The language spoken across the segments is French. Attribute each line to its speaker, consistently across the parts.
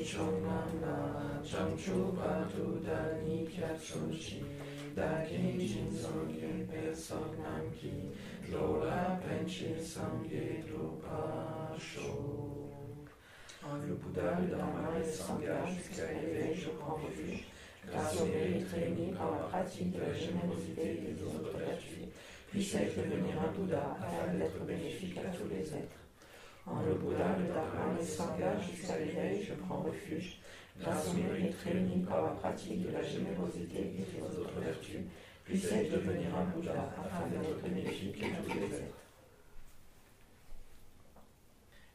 Speaker 1: Chongnam Changchu Patu Dani Kyatsunchi Dake Jin Songyun Pe Songnam Ki Lola Penchi Sangye Drupa Sho. Le Bouddha, le Dharma et le Sangha, jusqu'à l'éveil, je prends refuge. Grâce au mérite réuni par la pratique de la générosité et des autres vertus, puisse-je devenir un Bouddha afin d'être bénéfique à tous les êtres. En le Bouddha, le Dharma et le Sangha, jusqu'à l'éveil, je prends refuge. Grâce au mérite réuni par la pratique de la générosité et des autres vertus, puisse-je devenir un Bouddha afin d'être bénéfique à tous les êtres.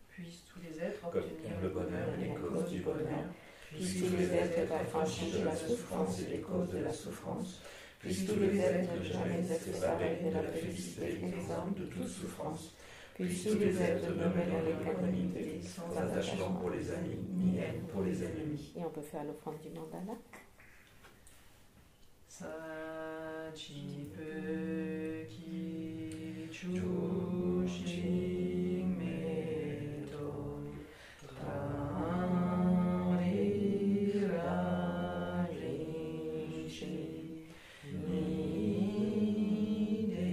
Speaker 2: Puissent tous les êtres obtenir
Speaker 1: le bonheur et les causes du bonheur.
Speaker 2: Puissent tous les êtres affranchis de la souffrance et les causes de la souffrance.
Speaker 1: Puissent tous les êtres ne jamais être séparés de la félicité exempte de toute souffrance. Puissent tous les êtres nommer dans l'équanimité, sans attachement pour les amis, ni haine pour les ennemis.
Speaker 3: Et on peut faire l'offrande du mandala.
Speaker 2: Sachi pe ki chu shing me to tra ri ra ri shi ni de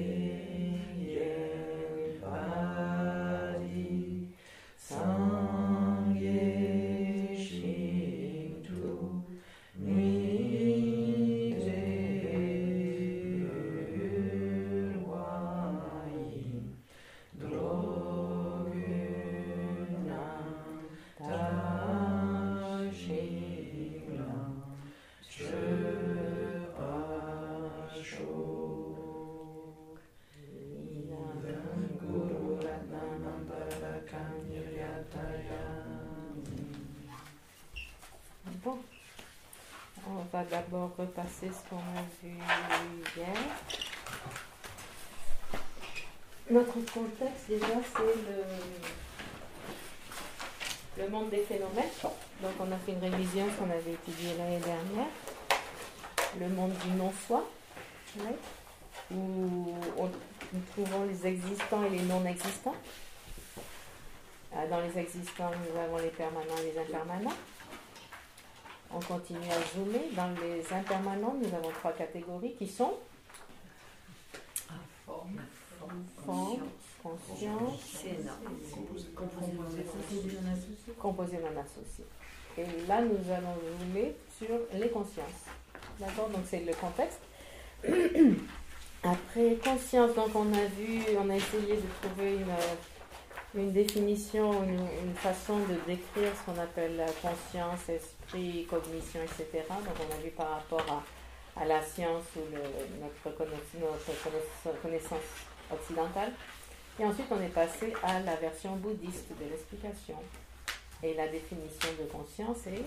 Speaker 2: yen pa di sang ye shing tu mi
Speaker 3: Bon, on va d'abord repasser ce qu'on a vu hier. Notre contexte déjà c'est le monde des phénomènes. Donc on a fait une révision qu'on avait étudiée l'année dernière. Le monde du non-soi, où nous trouvons les existants et les non-existants. Dans les existants, nous avons les permanents et les impermanents. On continue à zoomer. Dans les impermanents, nous avons 3 catégories qui sont
Speaker 2: forme,
Speaker 3: conscience, composé non associé. Et là, nous allons zoomer sur les consciences. D'accord? Donc, c'est le contexte. Après conscience, donc on a essayé de trouver une définition, une façon de décrire ce qu'on appelle la conscience, esprit, cognition, etc. Donc on a vu par rapport à la science ou notre connaissance occidentale. Et ensuite on est passé à la version bouddhiste de l'explication. Et la définition de conscience est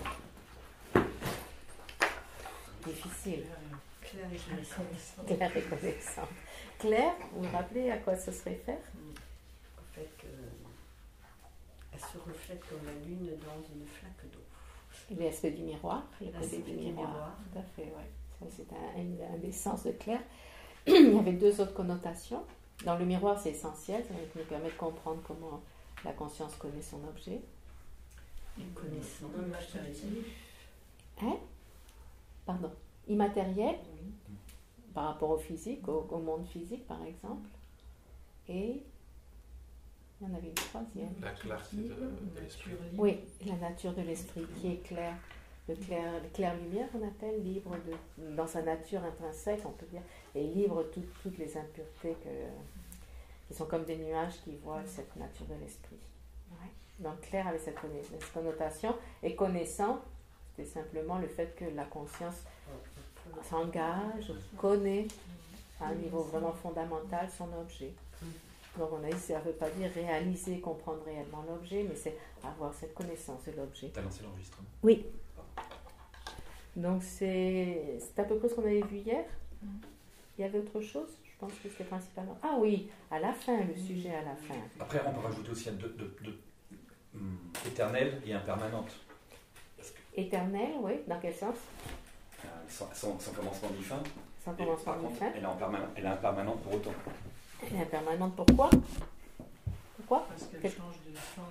Speaker 3: difficile.
Speaker 2: claire et connaissante.
Speaker 3: Claire et connaissante. Claire, vous vous rappelez à quoi ce serait faire?
Speaker 4: En fait, elle se reflète comme la lune dans une flaque d'eau.
Speaker 3: L'aspect du miroir, le côté du
Speaker 4: du
Speaker 3: miroir. Tout à fait, oui. Ça, c'est un des sens de Claire. Il y avait 2 autres connotations. Dans le miroir, c'est essentiel, ça nous permet de comprendre comment la conscience connaît son objet.
Speaker 4: Une connaissance.
Speaker 3: Hein? Pardon. Immatériel, par rapport au physique, au monde physique, par exemple. Et il y en avait une 3e.
Speaker 1: La clarté de l'esprit.
Speaker 3: Oui, la nature de l'esprit qui est claire. Le clair-lumière, on appelle, libre dans sa nature intrinsèque, on peut dire, et libre toutes les impuretés qui sont comme des nuages qui voilent cette nature de l'esprit. Ouais. Donc clair avait cette connotation, et connaissant, c'était simplement le fait que la conscience s'engage, connaît à un niveau vraiment fondamental son objet. Donc on a dit, ça ne veut pas dire réaliser, comprendre réellement l'objet, mais c'est avoir cette connaissance de l'objet.
Speaker 5: Tu as lancé l'enregistrement?
Speaker 3: Oui. Donc c'est à peu près ce qu'on avait vu hier. Il y avait autre chose? Je pense que c'était principalement... Ah oui, à la fin, le sujet à la fin.
Speaker 5: Après, on peut rajouter aussi éternelle et impermanente.
Speaker 3: Éternelle, oui, dans quel sens?
Speaker 5: Sans commencement ni fin.
Speaker 3: Sans commencement ni fin.
Speaker 5: Elle est impermanente pour autant.
Speaker 3: Elle est impermanente, pourquoi? Pourquoi?
Speaker 2: Parce qu'elle change de forme.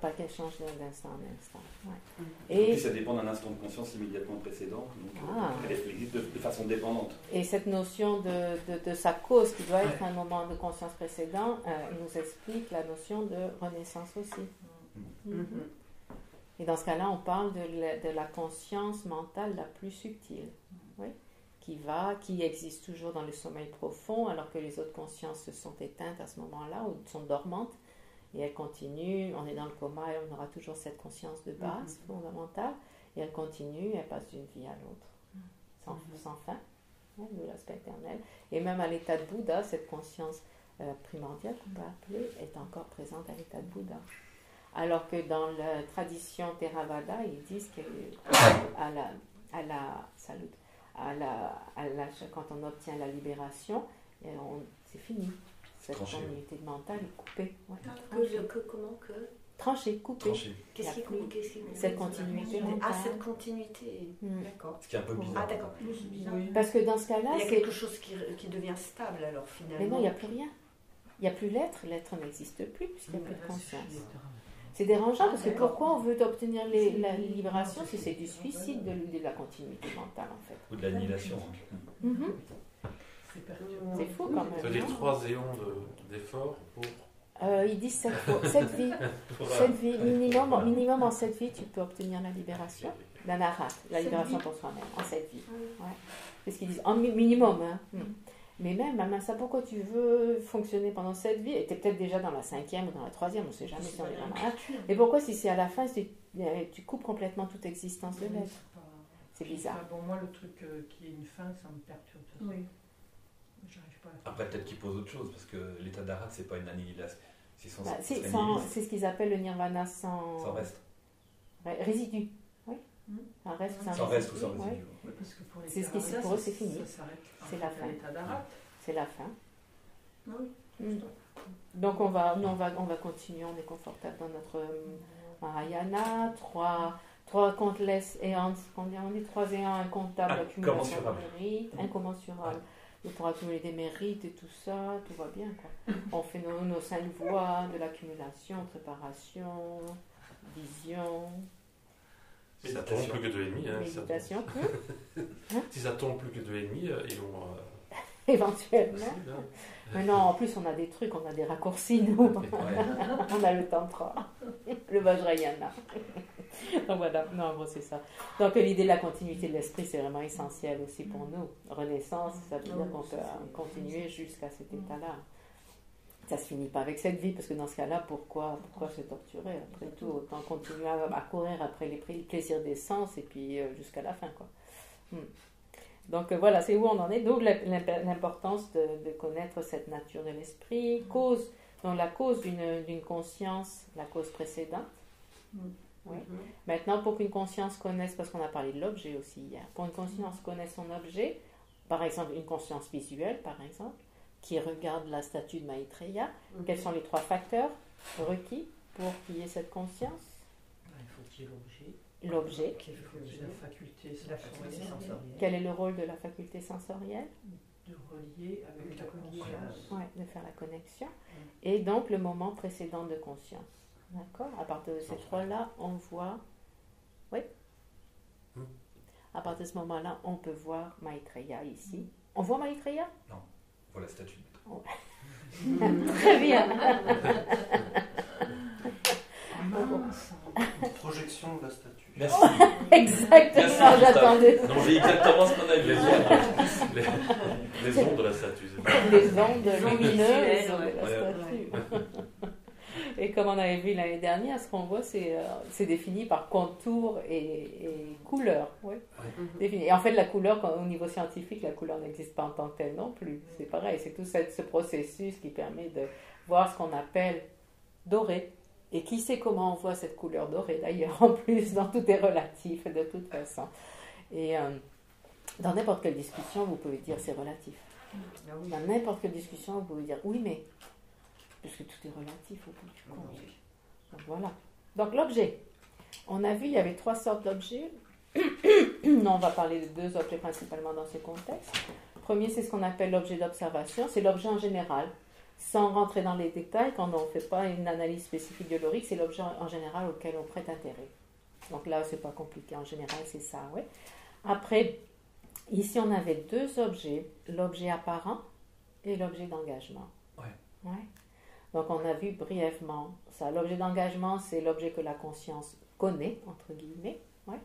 Speaker 3: pas qu'elle change d'instant en instant. Ouais.
Speaker 5: Et
Speaker 3: Et,
Speaker 5: puis ça dépend d'un instant de conscience immédiatement précédent, donc elle existe de façon dépendante.
Speaker 3: et cette notion de sa cause, qui doit être un moment de conscience précédent, nous explique la notion de renaissance aussi. Et dans ce cas-là, on parle de la conscience mentale la plus subtile, oui, qui existe toujours dans le sommeil profond, alors que les autres consciences se sont éteintes à ce moment-là, ou sont dormantes, et elles continuent, on est dans le coma, et on aura toujours cette conscience de base fondamentale, et elle continue, elle passe d'une vie à l'autre, sans fin, hein, de l'aspect éternel. Et même à l'état de Bouddha, cette conscience primordiale, qu'on peut appeler, est encore présente à l'état de Bouddha. Alors que dans la tradition Theravada, ils disent que quand on obtient la libération, c'est fini. Cette continuité mentale est coupée. Ouais.
Speaker 4: Comment que
Speaker 3: Tranchée, coupée.
Speaker 4: Qu'est-ce qui coupe?
Speaker 3: Cette continuité mentale.
Speaker 4: Ah, cette continuité. D'accord.
Speaker 5: Ce qui est un peu bizarre.
Speaker 4: Ah, d'accord.
Speaker 2: Oui.
Speaker 3: Parce que dans ce cas-là,
Speaker 4: il y a quelque chose qui devient stable alors finalement.
Speaker 3: Mais non, il n'y a plus rien. Il n'y a plus l'être. L'être n'existe plus puisqu'il n'y a plus de conscience. C'est dérangeant parce que pourquoi on veut obtenir la libération si c'est du suicide de la continuité mentale en fait.
Speaker 5: Ou de l'annihilation.
Speaker 3: C'est fou quand même.
Speaker 6: Ça veut dire 3 éons d'efforts pour...
Speaker 3: Ils disent 7 vies. 7 vies. Minimum en 7 vies, tu peux obtenir la libération d'un arat, la libération pour soi-même, en 7 vies. Ouais. C'est ce qu'ils disent. En minimum. Hein. Mais même ça, pourquoi tu veux fonctionner pendant 7 vies? Et tu es peut-être déjà dans la 5e ou dans la 3e, on ne sait jamais si on est dans la 1. Et pourquoi si c'est à la fin, tu coupes complètement toute existence de l'être? C'est bizarre.
Speaker 2: Bon, moi, le truc qui est une fin, ça me perturbe. Oui. J'arrive pas à...
Speaker 5: Après, peut-être qu'il pose autre chose, parce que l'état d'Arat, c'est pas une annihilation.
Speaker 3: C'est ce qu'ils appellent le nirvana sans
Speaker 5: reste.
Speaker 3: Résidu. Oui. Un reste
Speaker 5: sans reste ou sans résidu.
Speaker 3: Ouais.
Speaker 2: Oui, parce que pour les
Speaker 3: c'est ce qui pour eux, c'est fini. C'est la fin. C'est la fin.
Speaker 2: Oui.
Speaker 3: Donc on va continuer, on est confortable dans notre Mahayana, 3 countless éons, combien on dit 3 éons incomptables d'accumulation de mérites, incommensurables. Et pour accumuler des mérites et tout ça, tout va bien quoi. On fait nos 5 voies de l'accumulation, préparation, vision.
Speaker 6: Mais ça tombe plus que 2,5. Hein,
Speaker 3: méditation.
Speaker 6: Si ça tombe plus que 2,5, ils vont...
Speaker 3: Éventuellement.
Speaker 6: Possible, hein.
Speaker 3: Mais non, en plus on a des trucs, on a des raccourcis nous. On a le tantra, le vajrayana. Donc voilà, non, en gros c'est ça. Donc l'idée de la continuité de l'esprit c'est vraiment essentiel aussi pour nous. Renaissance, ça veut dire qu'on peut continuer jusqu'à cet état-là. Ça se finit pas avec cette vie, parce que dans ce cas-là, pourquoi se torturer? Après tout, autant continuer à courir après les plaisirs des sens et puis jusqu'à la fin, quoi. Donc voilà, c'est où on en est. Donc l'importance de connaître cette nature de l'esprit, donc la cause d'une conscience, la cause précédente. Oui. Maintenant, pour qu'une conscience connaisse, parce qu'on a parlé de l'objet aussi hier, pour une conscience connaisse son objet, par exemple une conscience visuelle, par exemple, qui regarde la statue de Maitreya, quels sont les 3 facteurs requis pour qu'il y ait cette conscience?
Speaker 2: Il faut qu'il y ait l'objet.
Speaker 3: L'objet.
Speaker 2: La faculté sensorielle.
Speaker 3: Quel est le rôle de la faculté sensorielle?
Speaker 2: De relier avec la conscience.
Speaker 3: Oui, de faire la connexion. Et donc le moment précédent de conscience. D'accord? À partir de ces 3-là, on voit... Oui? À partir de ce moment-là, on peut voir Maitreya ici. On voit Maitreya?
Speaker 5: Non, on voit la statue.
Speaker 3: Très bien.
Speaker 6: Projection de la statue.
Speaker 5: Merci.
Speaker 3: Exactement, j'attendais.
Speaker 5: Donc j'ai exactement ce qu'on a vu.
Speaker 6: Les ondes de la statue.
Speaker 3: Les ondes lumineuses de la statue. Et comme on avait vu l'année dernière, ce qu'on voit, c'est défini par contour et couleur. Oui. Défini. Et en fait, la couleur, au niveau scientifique, la couleur n'existe pas en tant que telle non plus. C'est pareil, c'est tout ce processus qui permet de voir ce qu'on appelle doré. Et qui sait comment on voit cette couleur dorée d'ailleurs, en plus, dans tout est relatif de toute façon. Et dans n'importe quelle discussion, vous pouvez dire c'est relatif. Dans n'importe quelle discussion, vous pouvez dire oui, mais... Puisque tout est relatif au bout du compte. Donc voilà. Donc l'objet. On a vu, il y avait 3 sortes d'objets. On va parler de 2 objets principalement dans ce contexte. Le premier, c'est ce qu'on appelle l'objet d'observation. C'est l'objet en général. sans rentrer dans les détails, quand on ne fait pas une analyse spécifique de l'aurique, c'est l'objet en général auquel on prête intérêt. Donc là, c'est pas compliqué, en général, c'est ça, ouais. Après, ici, on avait deux objets, l'objet apparent et l'objet d'engagement. Ouais. Donc, on a vu brièvement ça. L'objet d'engagement, c'est l'objet que la conscience connaît, entre guillemets. Ouais.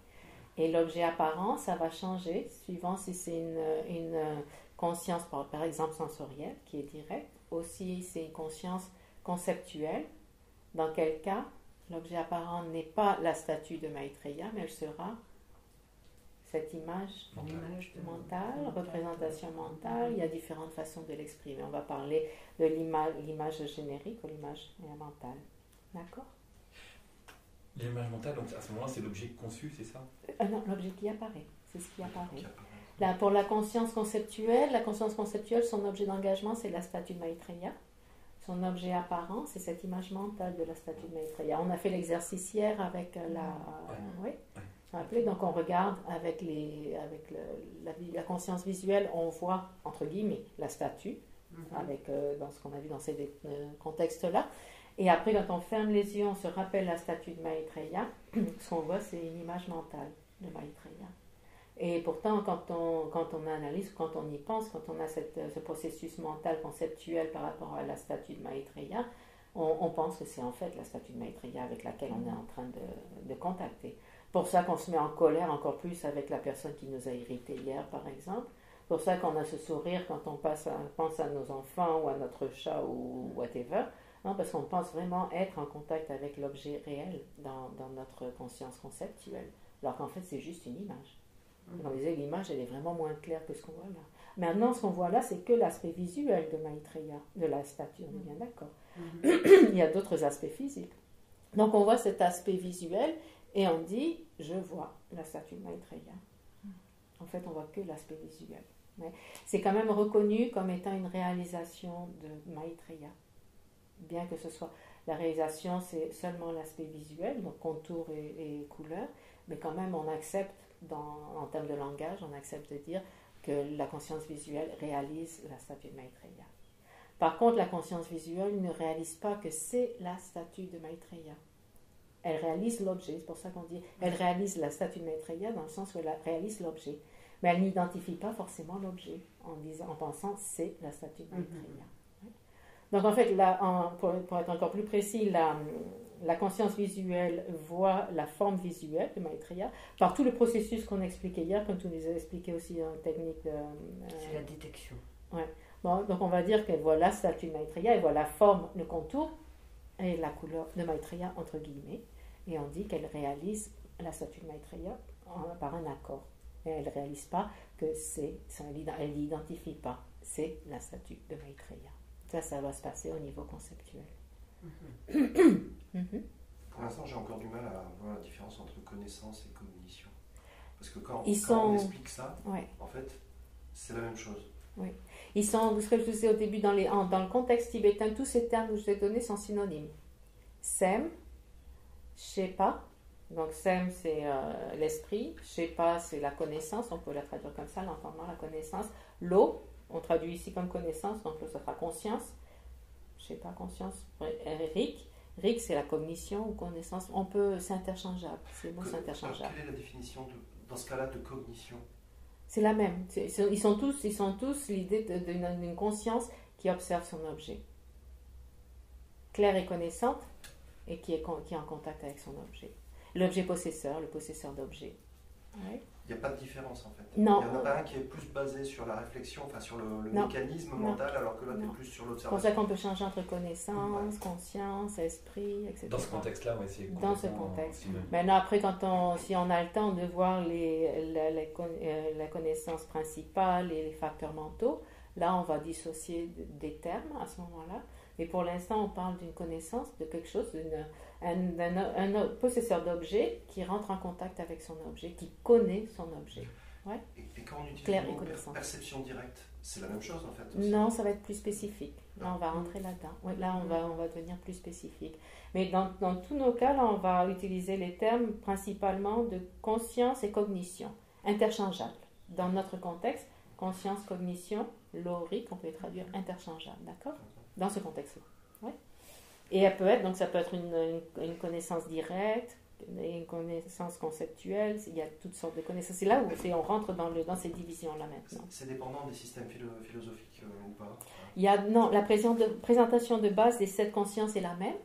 Speaker 3: Et l'objet apparent, ça va changer suivant si c'est une conscience, par exemple, sensorielle, qui est directe. Aussi, c'est une conscience conceptuelle. Dans quel cas, l'objet apparent n'est pas la statue de Maitreya, mais elle sera cette image mentale, représentation mentale. Il y a différentes façons de l'exprimer. On va parler de l'image générique ou l'image mentale. D'accord ?
Speaker 6: L'image mentale, donc à ce moment-là, c'est l'objet conçu, c'est ça ?
Speaker 3: Non, l'objet qui apparaît. C'est ce qui apparaît. Là, pour la conscience conceptuelle, son objet d'engagement, c'est la statue de Maitreya. Son objet apparent, c'est cette image mentale de la statue de Maitreya. On a fait l'exercice hier avec donc on regarde avec la conscience visuelle, on voit, entre guillemets, la statue, avec, dans ce qu'on a vu dans ces contextes-là. Et après, quand on ferme les yeux, on se rappelle la statue de Maitreya. Ce qu'on voit, c'est une image mentale de Maitreya. Et pourtant, quand on analyse, quand on y pense, quand on a ce processus mental conceptuel par rapport à la statue de Maitreya, on pense que c'est en fait la statue de Maitreya avec laquelle on est en train de contacter. Pour ça qu'on se met en colère encore plus avec la personne qui nous a irrités hier, par exemple. Pour ça qu'on a ce sourire quand on pense à nos enfants ou à notre chat ou whatever. Non, parce qu'on pense vraiment être en contact avec l'objet réel dans notre conscience conceptuelle. Alors qu'en fait, c'est juste une image. On disait l'image, elle est vraiment moins claire que ce qu'on voit là. Maintenant, ce qu'on voit là, c'est que l'aspect visuel de Maitreya, de la statue, on est bien d'accord. Il y a d'autres aspects physiques. Donc, on voit cet aspect visuel et on dit, je vois la statue de Maitreya. En fait, on voit que l'aspect visuel. Mais c'est quand même reconnu comme étant une réalisation de Maitreya. Bien que ce soit la réalisation, c'est seulement l'aspect visuel, donc contour et couleur, mais quand même, on accepte, en termes de langage, on accepte de dire que la conscience visuelle réalise la statue de Maitreya. Par contre, la conscience visuelle ne réalise pas que c'est la statue de Maitreya. Elle réalise l'objet, c'est pour ça qu'on dit elle réalise la statue de Maitreya dans le sens où elle réalise l'objet. Mais elle n'identifie pas forcément l'objet en pensant c'est la statue de Maitreya. Donc en fait, là, pour être encore plus précis, la conscience visuelle voit la forme visuelle de Maitreya par tout le processus qu'on expliquait hier, comme tu nous as expliqué aussi en technique de...
Speaker 4: c'est la détection.
Speaker 3: Ouais. Bon, donc on va dire qu'elle voit la statue de Maitreya, elle voit la forme, le contour et la couleur de Maitreya entre guillemets, et on dit qu'elle réalise la statue de Maitreya par un accord. Et elle ne réalise pas que elle n'identifie pas, c'est la statue de Maitreya. Ça va se passer au niveau conceptuel.
Speaker 1: Pour l'instant, j'ai encore du mal à voir la différence entre connaissance et cognition. Parce que quand on explique ça, en fait, c'est la même chose.
Speaker 3: Oui. Ils sont, ce que je vous disais au début, dans le contexte tibétain, tous ces termes que je vous ai donnés sont synonymes. Sem, Shepa, donc Sem c'est l'esprit, Shepa c'est la connaissance, on peut la traduire comme ça, l'entendement, la connaissance. Lo, on traduit ici comme connaissance, donc ça sera conscience. Shepa, conscience. Rik, c'est la cognition ou connaissance. C'est interchangeable. Ces mots sont interchangeables.
Speaker 1: Quelle est la définition dans ce cas-là de cognition ?
Speaker 3: C'est la même. Ils sont tous l'idée d'une conscience qui observe son objet. Claire et connaissante et qui est en contact avec son objet. L'objet possesseur, le possesseur d'objet. Ouais.
Speaker 1: Il n'y a pas de différence en fait.
Speaker 3: Non.
Speaker 1: Il y en a pas un qui est plus basé sur la réflexion, enfin sur le mécanisme mental, alors que l'autre est plus sur l'observation.
Speaker 3: C'est pour ça qu'on peut changer entre connaissance, conscience, esprit, etc.
Speaker 6: Dans ce contexte-là, oui, c'est
Speaker 3: dans ce contexte. Maintenant, après, si on a le temps de voir la connaissance principale et les facteurs mentaux, là, on va dissocier des termes à ce moment-là. Mais pour l'instant, on parle d'une connaissance de quelque chose, d'un possesseur d'objet qui rentre en contact avec son objet, qui connaît son objet. Ouais.
Speaker 1: Et quand on utilise le mot perception directe, c'est la même chose en fait aussi.
Speaker 3: Non, ça va être plus spécifique. Là, on va rentrer là-dedans. Ouais, là, on va devenir plus spécifique. Mais dans tous nos cas, là, on va utiliser les termes principalement de conscience et cognition, interchangeables. Dans notre contexte, conscience, cognition, lorique, on peut traduire interchangeable, d'accord? Dans ce contexte-là. Ouais. Et elle peut être, donc ça peut être une connaissance directe, une connaissance conceptuelle, il y a toutes sortes de connaissances. C'est là où on rentre dans ces divisions-là maintenant.
Speaker 7: C'est dépendant des systèmes philosophiques ou pas?
Speaker 3: Non, la présentation de base des 7 consciences est la même.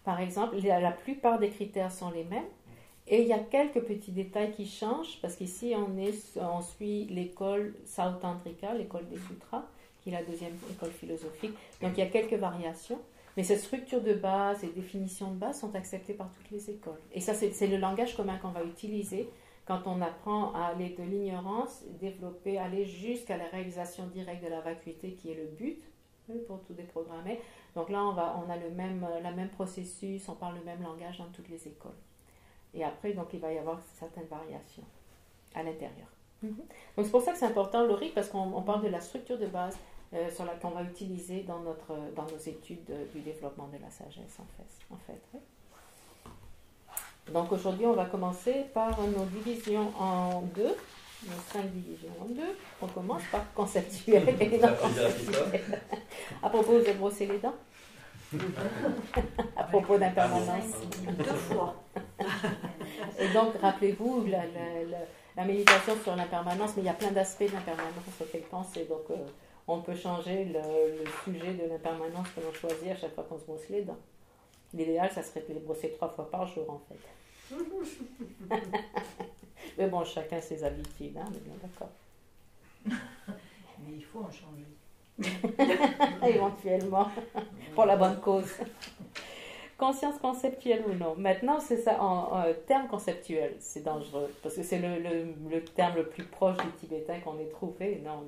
Speaker 3: Par exemple, la plupart des critères sont les mêmes. Et il y a quelques petits détails qui changent, parce qu'ici on suit l'école Sautrantika, l'école des sutras, qui est la deuxième école philosophique. Donc il y a quelques variations. Mais cette structure de base et définitions de base sont acceptées par toutes les écoles. Et ça, c'est le langage commun qu'on va utiliser quand on apprend à aller de l'ignorance, développer, aller jusqu'à la réalisation directe de la vacuité qui est le but pour tout déprogrammer. Donc là, on a le même processus, on parle le même langage dans toutes les écoles. Et après, donc, il va y avoir certaines variations à l'intérieur. Donc c'est pour ça que c'est important, Laurie, parce qu'on parle de la structure de base qu'on va utiliser dans nos études du développement de la sagesse, en fait. Oui. Donc aujourd'hui, on va commencer par nos divisions en 2, nos 5 divisions en 2. On commence par conceptuel et non conceptuel. À propos, vous avez brossé les dents? À propos d'impermanence.
Speaker 4: 2 fois.
Speaker 3: Et donc, rappelez-vous, la méditation sur l'impermanence, mais il y a plein d'aspects de l'impermanence auxquels penser. Donc, on peut changer le sujet de l'impermanence que l'on choisit à chaque fois qu'on se brosse les dents. L'idéal, ça serait de les brosser 3 fois par jour, en fait. Mais bon, chacun ses habitudes, hein, on est bien d'accord.
Speaker 2: Mais il faut en changer.
Speaker 3: Éventuellement, pour la bonne cause. Conscience conceptuelle ou non. Maintenant, c'est ça, en terme conceptuel, c'est dangereux, parce que c'est le terme le plus proche du tibétain qu'on ait trouvé dans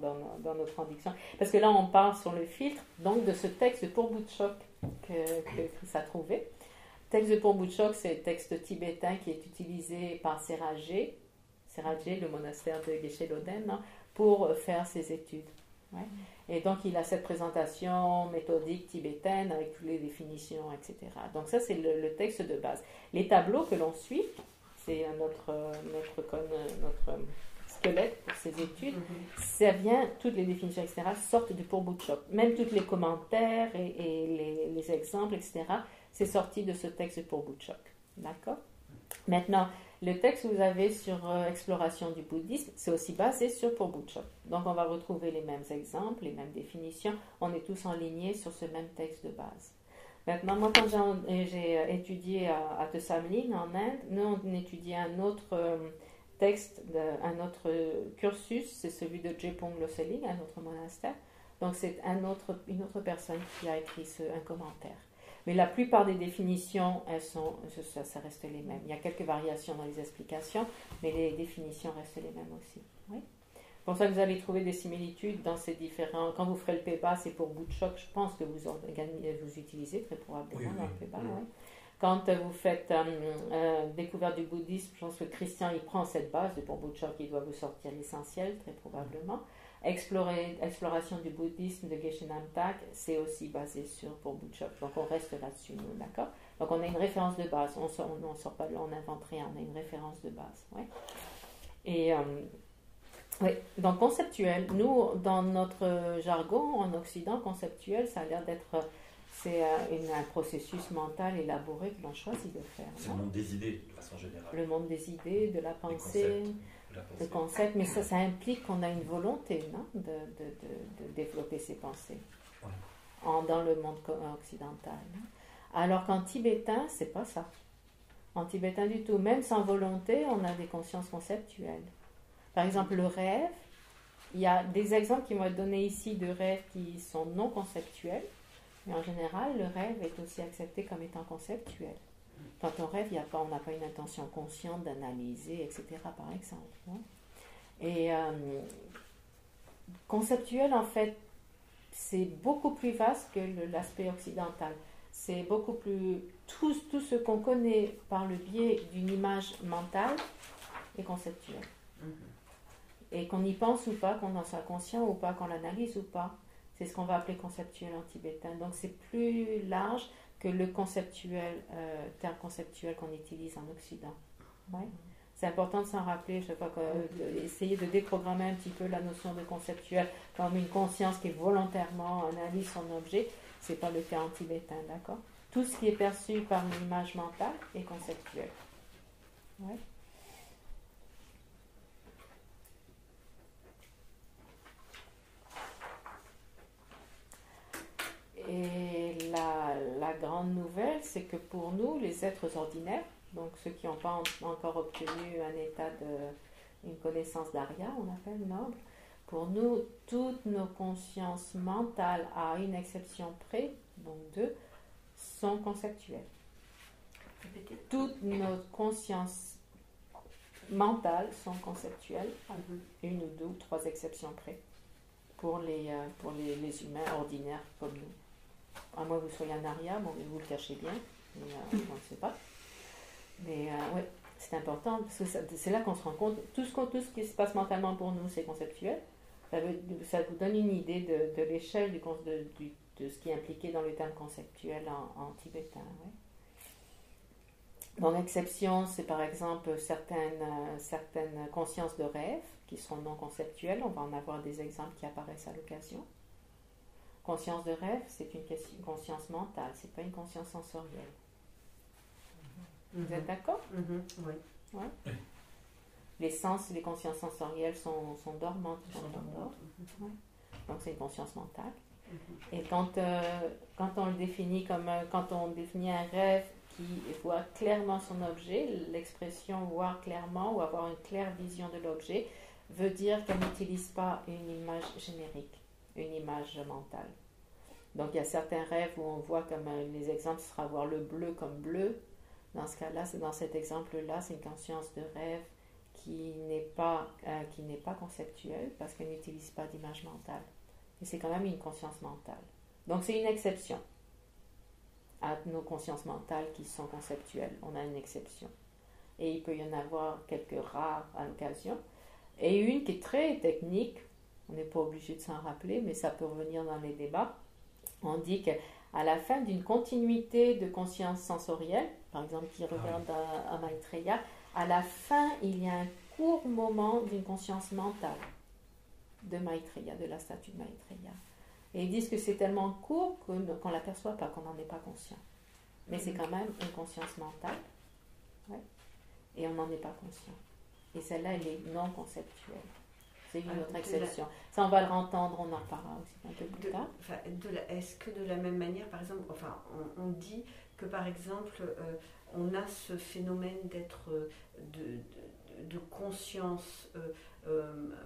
Speaker 3: notre traduction. Parce que là, on part sur le filtre, donc de ce texte de Pour-Butchok que Chris a trouvé. Le texte de Pour-Butchok, c'est le texte tibétain qui est utilisé par Seragé, le monastère de Geshe-Loden, pour faire ses études. Ouais. Et donc, il a cette présentation méthodique tibétaine avec toutes les définitions, etc. Donc, ça, c'est le texte de base. Les tableaux que l'on suit, c'est notre squelette pour ces études. Ça vient, toutes les définitions, etc., sortent du Pour-Butchok. Même tous les commentaires et les exemples, etc., c'est sorti de ce texte de Pour-Butchok. D'accord? Maintenant, le texte que vous avez sur exploration du bouddhisme, c'est aussi basé sur Pour-Butchok. Donc, on va retrouver les mêmes exemples, les mêmes définitions. On est tous enlignés sur ce même texte de base. Maintenant, moi, quand j'ai étudié à Te Samling, en Inde, nous, on étudiait un autre texte, un autre cursus, c'est celui de Drepung Losseling, un autre monastère. Donc, c'est une autre personne qui a écrit un commentaire. Mais la plupart des définitions, ça reste les mêmes. Il y a quelques variations dans les explications, mais les définitions restent les mêmes aussi. Oui. Pour ça, vous allez trouver des similitudes dans ces différents... Quand vous ferez le P.B.A., c'est pour Butchok, je pense que vous utilisez très probablement dans le P.B.A. Oui. Quand vous faites découverte du bouddhisme, je pense que Christian, il prend cette base de pour Butchok, il doit vous sortir l'essentiel, très probablement. Exploration du bouddhisme de Geshe Namtak, c'est aussi basé sur pour Butchok. Donc on reste là-dessus, nous, d'accord? Donc on a une référence de base, on sort pas de là, on n'invente rien, on a une référence de base. Ouais. Et donc conceptuel, nous, dans notre jargon en Occident, conceptuel, ça a l'air d'être... C'est un processus mental élaboré que l'on choisit de faire.
Speaker 5: C'est le monde des idées, de façon générale.
Speaker 3: Le monde des idées, de la pensée, le concept. Mais ça implique qu'on a une volonté, non, de développer ses pensées dans le monde occidental. Non? Alors qu'en tibétain, c'est pas ça. En tibétain du tout. Même sans volonté, on a des consciences conceptuelles. Par exemple, le rêve. Il y a des exemples qui vont être donnés ici de rêves qui sont non conceptuels. Mais en général, le rêve est aussi accepté comme étant conceptuel. Quand on rêve, on n'a pas une intention consciente d'analyser, etc., par exemple. Hein? Et conceptuel, en fait, c'est beaucoup plus vaste que l'aspect occidental. C'est beaucoup plus... Tout ce qu'on connaît par le biais d'une image mentale est conceptuel. Et qu'on y pense ou pas, qu'on en soit conscient ou pas, qu'on l'analyse ou pas. C'est ce qu'on va appeler conceptuel en tibétain. Donc c'est plus large que le conceptuel, terme conceptuel qu'on utilise en Occident. Ouais. C'est important de s'en rappeler chaque fois, essayer de déprogrammer un petit peu la notion de conceptuel comme une conscience qui volontairement analyse son objet. C'est pas le cas en tibétain, d'accord? Tout ce qui est perçu par l'image mentale est conceptuel. Ouais. Et la grande nouvelle, c'est que pour nous, les êtres ordinaires, donc ceux qui n'ont pas encore obtenu un état une connaissance d'Arya, on appelle noble, pour nous, toutes nos consciences mentales, à une exception près, donc 2, sont conceptuelles. Toutes nos consciences mentales sont conceptuelles, à une ou 2 ou 3 exceptions près, pour les humains ordinaires comme nous. À moins que vous soyez un Arya, bon, vous le cachez bien, mais on ne sait pas. Mais oui, c'est important, parce que c'est là qu'on se rend compte, tout ce qui se passe mentalement pour nous, c'est conceptuel. Ça vous donne une idée de l'échelle de ce qui est impliqué dans le terme conceptuel en tibétain. Ouais. Dans l'exception, c'est par exemple certaines consciences de rêve qui seront non conceptuelles. On va en avoir des exemples qui apparaissent à l'occasion. Conscience de rêve, c'est une conscience mentale, c'est pas une conscience sensorielle. Vous êtes d'accord?
Speaker 4: Oui.
Speaker 3: Ouais. Les sens, les consciences sensorielles sont dormantes. Ouais. Donc c'est une conscience mentale. Et quand on le définit quand on définit un rêve qui voit clairement son objet, l'expression voir clairement ou avoir une claire vision de l'objet veut dire qu'elle n'utilise pas une image générique, une image mentale. Donc il y a certains rêves où on voit comme les exemples, ce sera voir le bleu comme bleu. Dans ce cas-là, dans cet exemple-là, c'est une conscience de rêve qui n'est pas conceptuelle parce qu'elle n'utilise pas d'image mentale. Et c'est quand même une conscience mentale. Donc c'est une exception à nos consciences mentales qui sont conceptuelles. On a une exception. Et il peut y en avoir quelques rares à l'occasion. Et une qui est très technique, on n'est pas obligé de s'en rappeler, mais ça peut revenir dans les débats. On dit qu'à la fin d'une continuité de conscience sensorielle, par exemple qui regarde à Maitreya, à la fin, il y a un court moment d'une conscience mentale de Maitreya, de la statue de Maitreya. Et ils disent que c'est tellement court qu'on ne l'aperçoit pas, qu'on n'en est pas conscient. Mais c'est quand même une conscience mentale. Ouais. Et on n'en est pas conscient. Et celle-là, elle est non conceptuelle. C'est une autre exception. Ça, on va le entendre, on en parlera aussi un peu plus tard.
Speaker 4: Est-ce que de la même manière, par exemple, on dit que par exemple, on a ce phénomène de conscience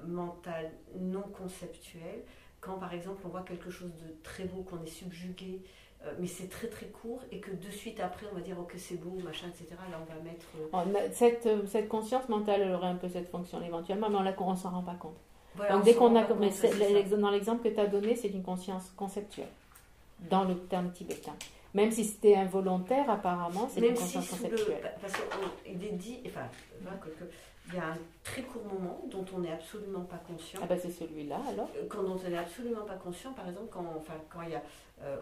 Speaker 4: mentale non conceptuelle, quand par exemple on voit quelque chose de très beau, qu'on est subjugué, mais c'est très très court, et que de suite après on va dire ok c'est beau, machin, etc. Là on va mettre...
Speaker 3: Cette conscience mentale, elle aurait un peu cette fonction éventuellement, mais on ne s'en rend pas compte.
Speaker 4: Voilà,
Speaker 3: donc dès qu'on a... dans l'exemple que tu as donné, c'est une conscience conceptuelle, dans le terme tibétain. Même si c'était involontaire, apparemment, c'est une conscience conceptuelle.
Speaker 4: Parce qu'il est dit, il y a un très court moment dont on n'est absolument pas conscient.
Speaker 3: Ah ben c'est celui-là alors.
Speaker 4: Quand on n'est absolument pas conscient, par exemple, quand il y a,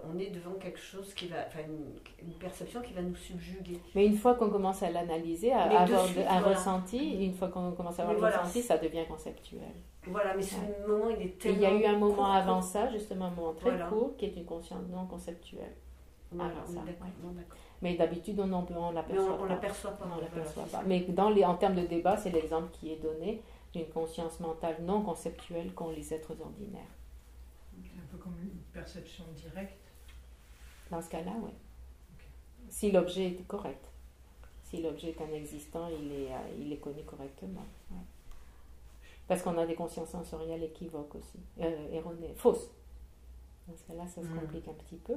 Speaker 4: on est devant quelque chose qui va, une perception qui va nous subjuguer.
Speaker 3: Mais une fois qu'on commence à l'analyser, à avoir un ressenti, une fois qu'on commence à avoir un ressenti, ça devient conceptuel.
Speaker 4: Voilà, mais ce moment, il est tellement...
Speaker 3: Il y a eu un moment avant ça, justement, un moment très court, qui est une conscience non conceptuelle.
Speaker 4: Voilà,
Speaker 3: ça,
Speaker 4: d'accord.
Speaker 3: Mais d'habitude, on l'aperçoit pas.
Speaker 4: On l'aperçoit pas.
Speaker 3: On l'aperçoit pas. Mais en termes de débat, c'est l'exemple qui est donné d'une conscience mentale non conceptuelle qu'ont les êtres ordinaires.
Speaker 2: C'est un peu comme une perception directe.
Speaker 3: Dans ce cas-là, oui. Okay. Si l'objet est correct. Si l'objet est un existant, il est connu correctement. Ouais. Parce qu'on a des consciences sensorielles équivoques aussi. Erronées, fausses. Dans ce cas-là, ça se complique un petit peu.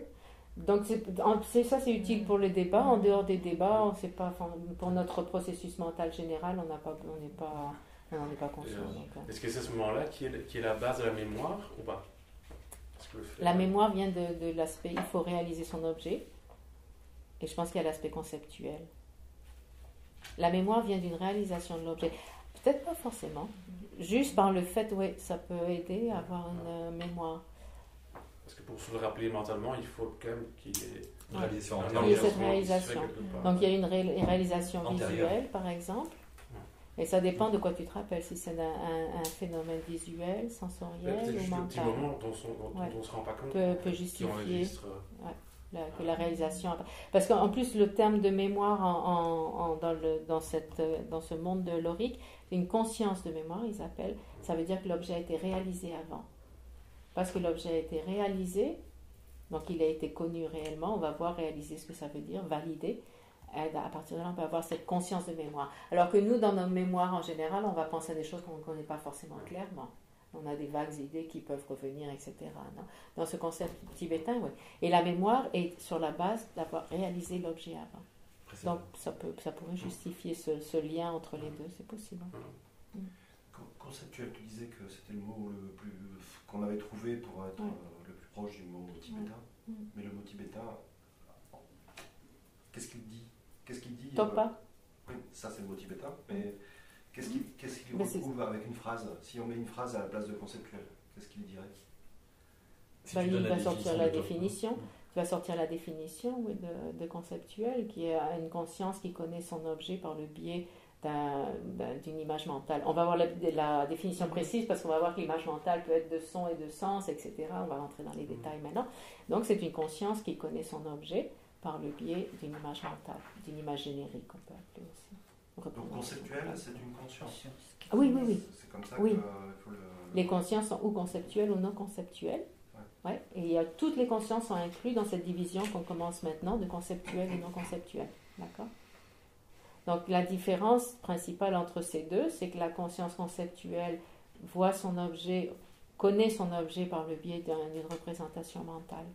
Speaker 3: Donc c'est utile pour le débat. En dehors des débats, on sait pas, pour notre processus mental général, on n'en est pas conscient.
Speaker 6: Est-ce que c'est ce moment-là qui est la base de la mémoire ou pas?
Speaker 3: La mémoire vient de l'aspect, il faut réaliser son objet, et je pense qu'il y a l'aspect conceptuel. La mémoire vient d'une réalisation de l'objet. Peut-être pas forcément. Juste par le fait, oui, ça peut aider à avoir une mémoire.
Speaker 6: Parce que pour se le rappeler mentalement, il faut quand même qu'il y ait
Speaker 5: une réalisation
Speaker 3: antérieure. Il y a cette réalisation. Donc il y a une réalisation visuelle, par exemple. Et ça dépend de quoi tu te rappelles, si c'est un phénomène visuel, sensoriel ou
Speaker 6: juste
Speaker 3: mental.
Speaker 6: le petit moment dont on ne se rend pas compte.
Speaker 3: Peut justifier que la réalisation. Parce qu'en plus, le terme de mémoire dans ce monde de l'aurique, c'est une conscience de mémoire, ils appellent. Ça veut dire que l'objet a été réalisé avant. Parce que l'objet a été réalisé, donc il a été connu réellement, on va voir réaliser ce que ça veut dire, valider. À partir de là, on peut avoir cette conscience de mémoire. Alors que nous, dans nos mémoires en général, on va penser à des choses qu'on ne connaît pas forcément clairement. On a des vagues idées qui peuvent revenir, etc. Non? Dans ce concept tibétain, oui. Et la mémoire est sur la base d'avoir réalisé l'objet avant. Donc ça pourrait justifier ce lien entre les deux, c'est possible.
Speaker 7: Conceptuel, tu disais que c'était le mot qu'on avait trouvé pour être le plus proche du mot tibétain. Mais le mot tibétain, qu'est-ce qu'il dit?
Speaker 3: Topa.
Speaker 7: Oui, ça c'est le mot tibétain, mais qu'est-ce qu'il retrouve avec une phrase? Si on met une phrase à la place de conceptuel, qu'est-ce qu'il dirait?
Speaker 3: Il va sortir la définition. Tu vas sortir la définition de conceptuel, qui est une conscience qui connaît son objet par le biais d'une image mentale. On va voir la définition précise parce qu'on va voir que l'image mentale peut être de son et de sens, etc. On va rentrer dans les détails maintenant. Donc c'est une conscience qui connaît son objet par le biais d'une image mentale, d'une image générique, on peut appeler aussi.
Speaker 7: Donc conceptuel, c'est une conscience.
Speaker 3: Oui.
Speaker 7: C'est comme ça qu'il faut le...
Speaker 3: Les consciences sont ou conceptuelles ou non conceptuelles. Ouais. Et toutes les consciences sont incluses dans cette division qu'on commence maintenant de conceptuel et non conceptuel. D'accord? Donc la différence principale entre ces deux, c'est que la conscience conceptuelle voit son objet, connaît son objet par le biais d'une représentation mentale.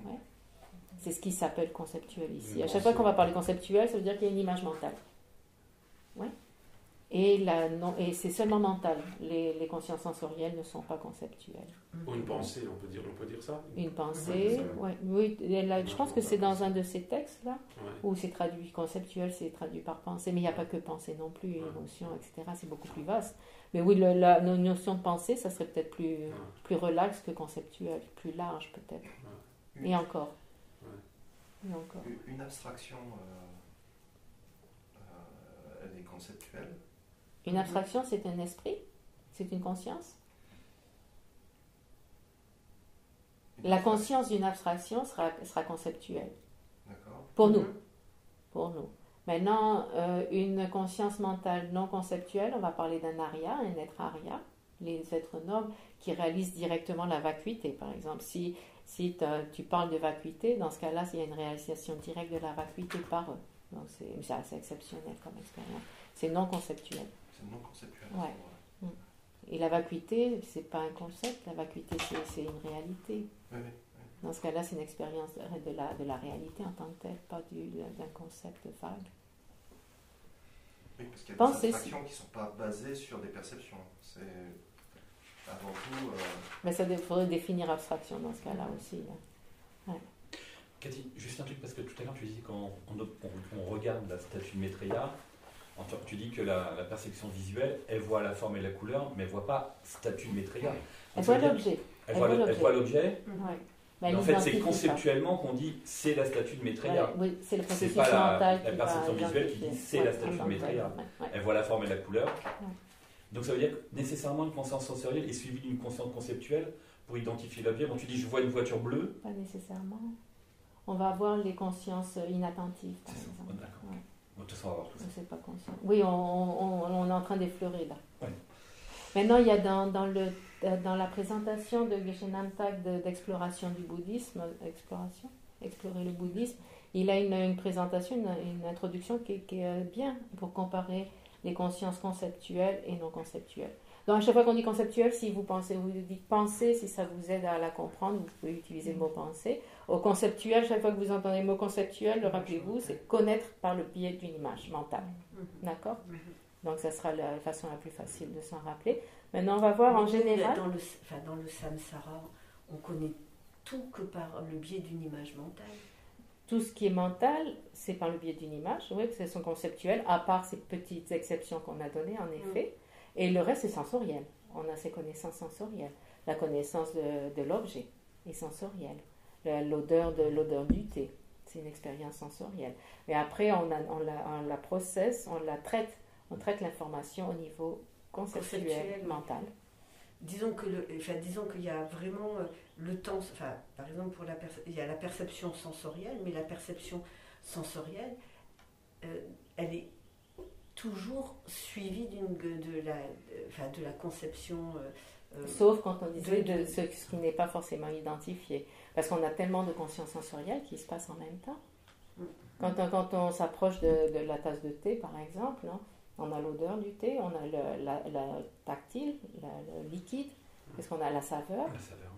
Speaker 3: Ouais. C'est ce qui s'appelle conceptuel ici. À chaque fois qu'on va parler conceptuel, ça veut dire qu'il y a une image mentale. Ouais. Et c'est seulement mental. Les consciences sensorielles ne sont pas conceptuelles.
Speaker 6: Ou une pensée, on peut dire ça.
Speaker 3: Une pensée, oui. Je pense que c'est dans un de ces textes-là, où c'est traduit conceptuel, c'est traduit par pensée. Mais il n'y a pas que pensée non plus, émotion, etc. C'est beaucoup plus vaste. Mais oui, la notion de pensée, ça serait peut-être plus relax que conceptuel, plus large peut-être. Et encore.
Speaker 7: Une abstraction, elle est conceptuelle.
Speaker 3: Une abstraction, c'est un esprit? C'est une conscience? La conscience d'une abstraction sera conceptuelle.
Speaker 7: D'accord.
Speaker 3: Pour nous. Maintenant, une conscience mentale non conceptuelle, on va parler d'un arya, un être arya, les êtres nobles qui réalisent directement la vacuité. Par exemple, si tu parles de vacuité, dans ce cas-là, il y a une réalisation directe de la vacuité par eux. Donc c'est assez exceptionnel comme expérience. C'est non conceptuel.
Speaker 7: C'est non conceptuel.
Speaker 3: Ouais. Et la vacuité, c'est pas un concept. La vacuité, c'est une réalité.
Speaker 7: Oui.
Speaker 3: Dans ce cas-là, c'est une expérience de la réalité en tant que telle, pas d'un concept vague.
Speaker 7: Oui, parce qu'il y a des abstractions qui ne sont pas basées sur des perceptions. C'est avant tout...
Speaker 3: Mais ça faudrait définir abstraction dans ce cas-là aussi. Là. Ouais.
Speaker 5: Cathy, juste un truc, parce que tout à l'heure tu disais quand on regarde la statue de Maitreya, tu dis que la perception visuelle, elle voit la forme et la couleur, mais elle ne voit pas statue de Maitreya.
Speaker 3: Elle voit l'objet.
Speaker 5: Elle voit l'objet.
Speaker 3: Ouais.
Speaker 5: Mais en fait, c'est conceptuellement qu'on dit c'est la statue de Maitreya.
Speaker 3: Oui, c'est le processus
Speaker 5: mental. C'est pas
Speaker 3: mental
Speaker 5: la perception visuelle qui dit c'est la statue de Maitreya. Elle voit la forme et la couleur. Donc ça veut dire que nécessairement une conscience sensorielle est suivie d'une conscience conceptuelle pour identifier l'objet. Bon, tu dis je vois une voiture bleue.
Speaker 3: Pas nécessairement. On va avoir les consciences inattentives, par exemple.
Speaker 5: D'accord. Ouais. De toute façon, on va voir tout ça.
Speaker 3: C'est pas conscient. Oui, on est en train d'effleurer là.
Speaker 5: Ouais.
Speaker 3: Maintenant, il y a dans la présentation de Geshe Namtak d'exploration du bouddhisme, explorer le bouddhisme, il a une présentation, une introduction qui est bien pour comparer les consciences conceptuelles et non conceptuelles. Donc à chaque fois qu'on dit conceptuel, si vous dites pensée, si ça vous aide à la comprendre, vous pouvez utiliser le mot pensée. Au conceptuel, chaque fois que vous entendez le mot conceptuel, rappelez-vous, c'est connaître par le biais d'une image mentale. D'accord ? Donc ça sera la façon la plus facile de s'en rappeler. Maintenant, on va voir en général...
Speaker 4: Dans le samsara, on connaît tout que par le biais d'une image mentale.
Speaker 3: Tout ce qui est mental, c'est par le biais d'une image, oui, que ce sont conceptuels, à part ces petites exceptions qu'on a données, en effet. Et le reste, c'est sensoriel. On a ces connaissances sensorielles. La connaissance de l'objet est sensorielle. L'odeur du thé, c'est une expérience sensorielle. Et après, on la processe, on la traite On traite l'information au niveau conceptuel, mental.
Speaker 4: Disons qu'il y a vraiment le temps, par exemple, il y a la perception sensorielle, mais la perception sensorielle, elle est toujours suivie de la conception.
Speaker 3: Sauf quand on disait de ce qui n'est pas forcément identifié. Parce qu'on a tellement de conscience sensorielle qui se passe en même temps. Quand on s'approche de la tasse de thé, par exemple, hein, on a l'odeur du thé, on a le tactile, le liquide, parce qu'on a la saveur,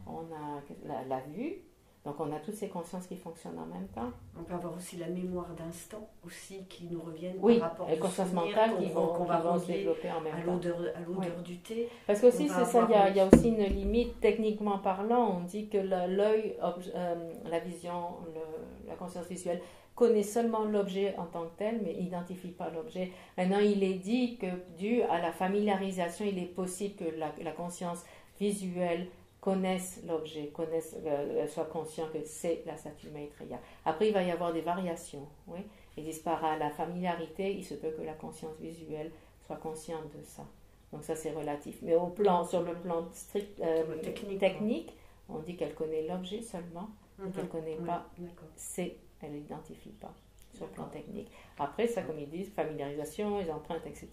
Speaker 3: on a la vue. Donc on a toutes ces consciences qui fonctionnent en même temps.
Speaker 4: On peut avoir aussi la mémoire d'instant aussi qui nous reviennent
Speaker 3: par rapport aux consciences mentales qui vont se développer en même temps.
Speaker 4: À l'odeur du thé.
Speaker 3: Parce que aussi, c'est ça, il y a aussi une limite, techniquement parlant, on dit que l'œil, la vision, la conscience visuelle connaît seulement l'objet en tant que tel, mais n'identifie pas l'objet. Maintenant, il est dit que dû à la familiarisation, il est possible que la conscience visuelle connaissent l'objet, soient conscients que c'est la statue Maitreya. Après, il va y avoir des variations. Oui? Ils disent par la familiarité, il se peut que la conscience visuelle soit consciente de ça. Donc ça, c'est relatif. Mais sur le plan strict technique, on dit qu'elle connaît l'objet seulement, et qu'elle ne connaît pas elle n'identifie pas sur le plan technique. Après, ça, comme ils disent, familiarisation, les empreintes, etc.,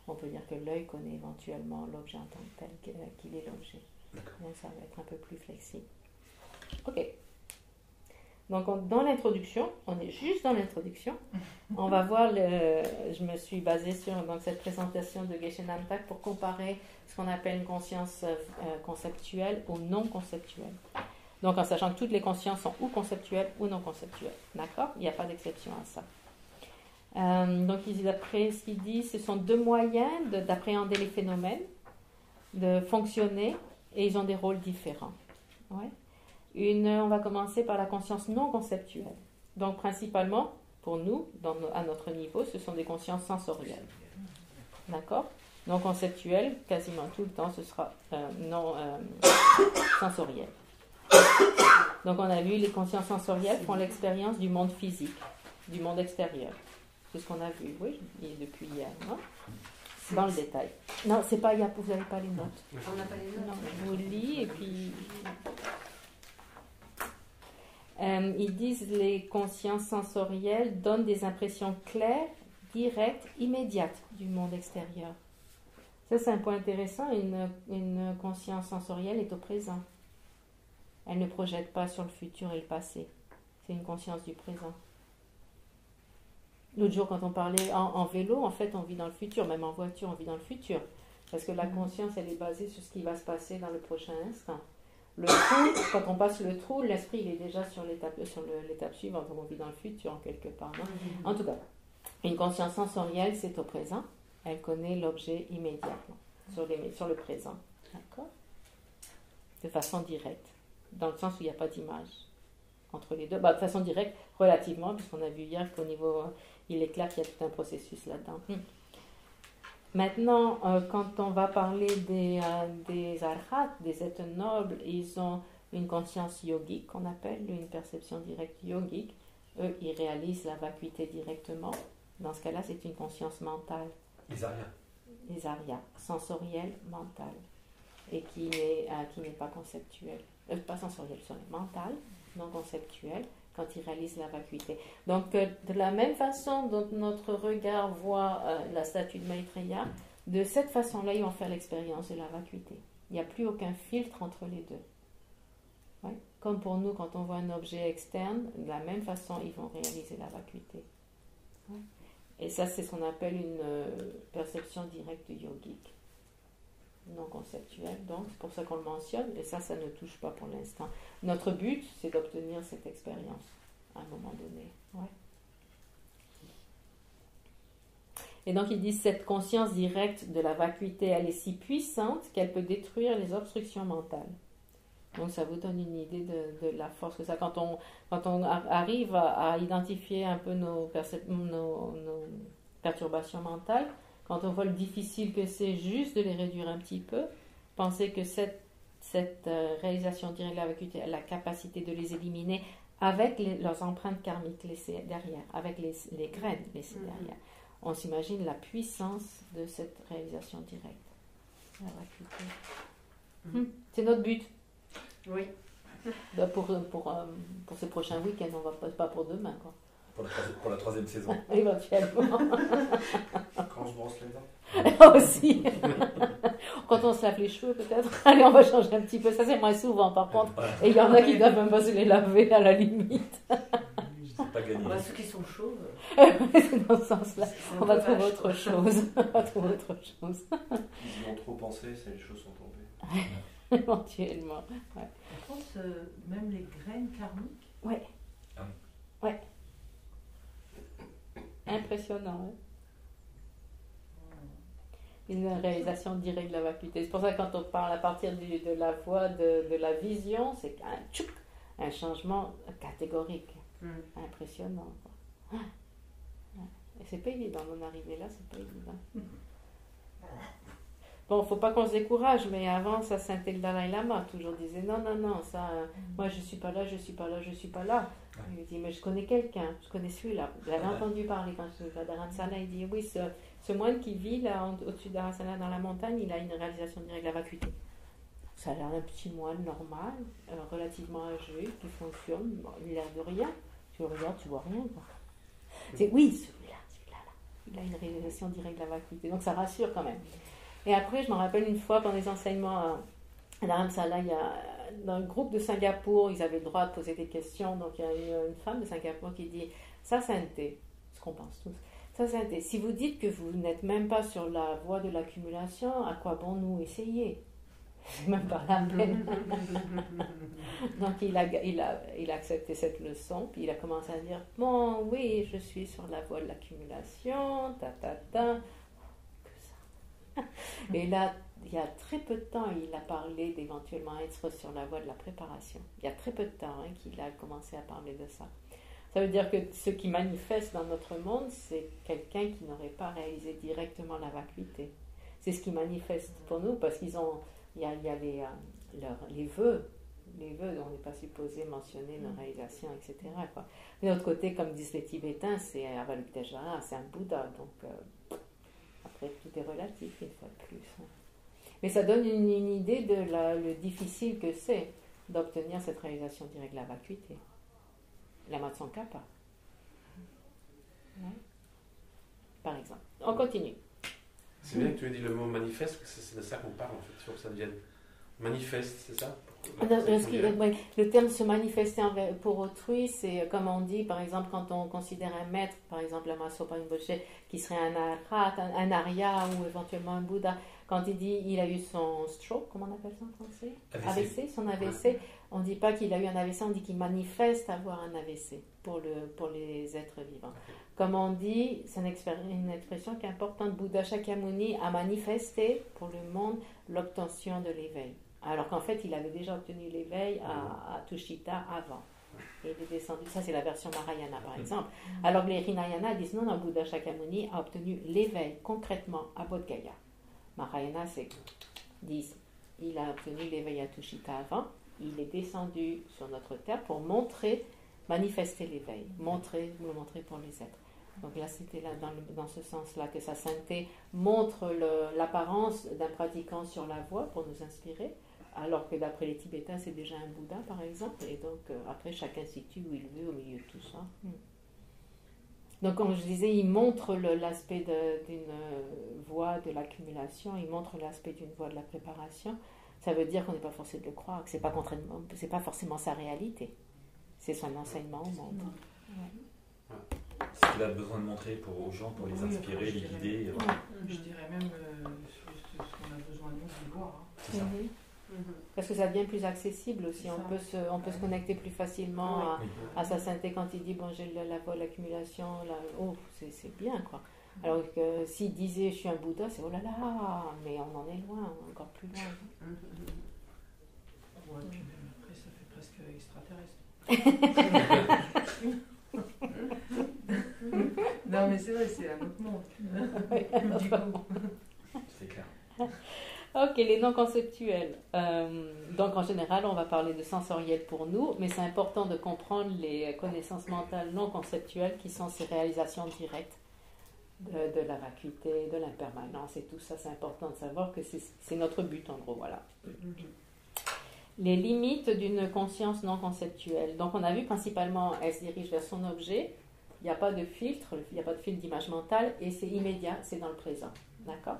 Speaker 3: on peut dire que l'œil connaît éventuellement l'objet en tant que tel, qu'il est l'objet. Donc ça va être un peu plus flexible. Ok. Donc dans l'introduction, on est juste dans l'introduction. On va voir je me suis basée sur cette présentation de Geshe Namtak pour comparer ce qu'on appelle une conscience conceptuelle ou non conceptuelle. Donc en sachant que toutes les consciences sont ou conceptuelles ou non conceptuelles. D'accord? Il n'y a pas d'exception à ça. Donc d'après ce qu'il dit, ce sont deux moyens d'appréhender les phénomènes, de fonctionner. Et ils ont des rôles différents. Ouais. On va commencer par la conscience non conceptuelle. Donc, principalement, pour nous, à notre niveau, ce sont des consciences sensorielles. D'accord? Non conceptuelles, quasiment tout le temps, ce sera non sensoriel. Donc, on a vu, les consciences sensorielles font l'expérience du monde physique, du monde extérieur. C'est ce qu'on a vu, oui, depuis hier. Non? Dans le détail. Non, c'est pas, vous n'avez pas les notes.
Speaker 4: On n'a pas les notes.
Speaker 3: Non, je vous lis et puis. Ils disent les consciences sensorielles donnent des impressions claires, directes, immédiates du monde extérieur. Ça, c'est un point intéressant. Une conscience sensorielle est au présent. Elle ne projette pas sur le futur et le passé. C'est une conscience du présent. L'autre jour, quand on parlait en vélo, en fait, on vit dans le futur. Même en voiture, on vit dans le futur. Parce que la conscience, elle est basée sur ce qui va se passer dans le prochain instant. Le trou, quand on passe le trou, l'esprit, il est déjà sur l'étape suivante. Donc, on vit dans le futur, en quelque part. Non? En tout cas, une conscience sensorielle, c'est au présent. Elle connaît l'objet immédiatement, sur le présent. D'accord? De façon directe. Dans le sens où il n'y a pas d'image entre les deux. De façon directe, relativement, puisqu'on a vu hier qu'au niveau... il est clair qu'il y a tout un processus là-dedans. Maintenant, quand on va parler des arhats, des êtres nobles, ils ont une conscience yogique qu'on appelle, une perception directe yogique. Eux, ils réalisent la vacuité directement. Dans ce cas-là, c'est une conscience mentale. Les aryas, sensorielle, mentale. Et qui n'est pas conceptuelle. Pas sensorielle, mentale, non conceptuelle, quand ils réalisent la vacuité. Donc, de la même façon dont notre regard voit la statue de Maitreya, de cette façon-là, ils vont faire l'expérience de la vacuité. Il n'y a plus aucun filtre entre les deux. Ouais. Comme pour nous, quand on voit un objet externe, de la même façon, ils vont réaliser la vacuité. Ouais. Et ça, c'est ce qu'on appelle une perception directe yogique, non conceptuelle. Donc, c'est pour ça qu'on le mentionne, et ça ne touche pas pour l'instant. Notre but, c'est d'obtenir cette expérience à un moment donné. Ouais. Et donc, ils disent cette conscience directe de la vacuité, elle est si puissante qu'elle peut détruire les obstructions mentales. Donc, ça vous donne une idée de la force que ça. Quand on arrive à identifier un peu nos perturbations mentales, quand on voit le difficile que c'est juste de les réduire un petit peu, pensez que cette réalisation directe de la vacuité a la capacité de les éliminer avec leurs empreintes karmiques laissées derrière, avec les graines laissées derrière. on s'imagine la puissance de cette réalisation directe. La vacuité. C'est notre but.
Speaker 4: Oui.
Speaker 3: Pour ce prochain week-end, on va pas pour demain, quoi.
Speaker 5: Pour la troisième saison.
Speaker 3: Éventuellement.
Speaker 7: Quand on se brosse les dents.
Speaker 3: Aussi. Quand on se lave les cheveux, peut-être. Allez, on va changer un petit peu. Ça, c'est moins souvent, par contre. Et il y en a qui doivent même pas se les laver, à la limite.
Speaker 5: C'est pas gagné.
Speaker 4: Ceux qui sont chauves.
Speaker 3: C'est dans ce sens-là. On va trouver autre chose.
Speaker 7: Ils y ont trop pensé, les choses sont tombées.
Speaker 3: Éventuellement. Ouais.
Speaker 2: Par contre, même les graines karmiques.
Speaker 3: Ouais.
Speaker 5: Ah.
Speaker 3: Ouais. Impressionnant, hein. Une réalisation directe de la vacuité. C'est pour ça que quand on parle à partir de la voie de la vision, c'est un changement catégorique. Impressionnant. Quoi. Et c'est pas évident d'en arriver là, c'est pas évident. Bon, faut pas qu'on se décourage, mais avant, ça sentait le Dalai Lama, toujours disait non, ça, moi je suis pas là. Il dit, mais je connais quelqu'un, je connais celui-là. J'avais entendu parler quand je suis à Dharamsala, il dit, oui, ce moine qui vit là au-dessus de Dharamsala dans la montagne, il a une réalisation directe de la vacuité. Ça a l'air d'un petit moine normal, relativement âgé, qui fonctionne, bon, il a l'air de rien. Tu le regardes, tu vois rien, quoi. C'est oui, celui-là, il a une réalisation directe de la vacuité, donc ça rassure quand même. Et après, je me rappelle une fois pendant les enseignements à Dharamsala, il y a dans le groupe de Singapour, ils avaient le droit de poser des questions. Donc il y a une femme de Singapour qui dit ça, sainteté, ce qu'on pense tous. Ça, sainteté, si vous dites que vous n'êtes même pas sur la voie de l'accumulation, à quoi bon nous essayer? C'est même pas la peine. Donc il a accepté cette leçon, puis il a commencé à dire bon, oui, je suis sur la voie de l'accumulation, que ça. Et là, il y a très peu de temps, il a parlé d'éventuellement être sur la voie de la préparation. Il y a très peu de temps qu'il a commencé à parler de ça. Ça veut dire que ce qui manifeste dans notre monde, c'est quelqu'un qui n'aurait pas réalisé directement la vacuité. C'est ce qui manifeste pour nous, parce qu'il y a les vœux. Les vœux, on n'est pas supposé mentionner nos réalisations, etc. Quoi. De l'autre côté, comme disent les Tibétains, c'est Avalokiteshvara, c'est un Bouddha. Donc, après, tout est relatif, une fois de plus. Mais ça donne une idée de le difficile que c'est d'obtenir cette réalisation directe de la vacuité. La Matsankapa. Ouais. Par exemple. On continue.
Speaker 6: C'est bien que tu aies dit le mot manifeste, parce que c'est de ça qu'on parle en fait, il faut que ça devienne manifeste, c'est ça?
Speaker 3: Le terme se manifester pour autrui, c'est comme on dit, par exemple, quand on considère un maître, par exemple, Lama Zopa Rinpoché, qui serait un arhat, un arya ou éventuellement un Bouddha, quand il dit il a eu son stroke, comment on appelle ça en français? AVC, son AVC. On ne dit pas qu'il a eu un AVC, on dit qu'il manifeste avoir un AVC pour les êtres vivants. Comme on dit, c'est une expression qui est importante, Bouddha Shakyamuni a manifesté pour le monde l'obtention de l'éveil. Alors qu'en fait, il avait déjà obtenu l'éveil à Tushita avant. Et il est descendu. Ça, c'est la version Mahayana, par exemple. Alors que les Hinayana disent non, Bouddha Shakyamuni a obtenu l'éveil concrètement à Bodh Gaya. Mahayana disent il a obtenu l'éveil à Tushita avant. Il est descendu sur notre terre pour manifester l'éveil, le montrer pour les êtres. Donc là, c'était là, dans ce sens-là que sa sainteté montre l'apparence d'un pratiquant sur la voie pour nous inspirer, alors que d'après les Tibétains, c'est déjà un Bouddha, par exemple, et donc après, chacun se situe où il veut au milieu de tout ça. Donc, comme je disais, il montre l'aspect d'une voie de l'accumulation, il montre l'aspect d'une voie de la préparation. Ça veut dire qu'on n'est pas forcé de le croire, que c'est pas forcément sa réalité. C'est son enseignement au monde. Ouais.
Speaker 5: Ce qu'il a besoin de montrer aux gens, pour les inspirer, les guider.
Speaker 2: Je dirais même ce qu'on a besoin de nous de voir.
Speaker 5: C'est ça.
Speaker 3: Parce que ça devient plus accessible aussi. On peut se connecter plus facilement à sa sainteté quand il dit bon, j'ai la voie de l'accumulation. C'est bien quoi. Alors que s'il disait je suis un Bouddha, c'est oh là là, mais on en est loin, encore plus loin.
Speaker 2: Ouais, puis même après, ça fait presque extraterrestre. Non, mais c'est vrai, c'est un autre monde.
Speaker 5: C'est clair.
Speaker 3: Ok, les noms conceptuels. Donc en général, on va parler de sensoriel pour nous, mais c'est important de comprendre les connaissances mentales non conceptuelles qui sont ces réalisations directes de la vacuité, de l'impermanence et tout ça. C'est important de savoir que c'est notre but, en gros, voilà. Les limites d'une conscience non conceptuelle. Donc, on a vu principalement, elle se dirige vers son objet. Il n'y a pas de filtre, il n'y a pas de filtre d'image mentale et c'est immédiat, c'est dans le présent. D'accord ?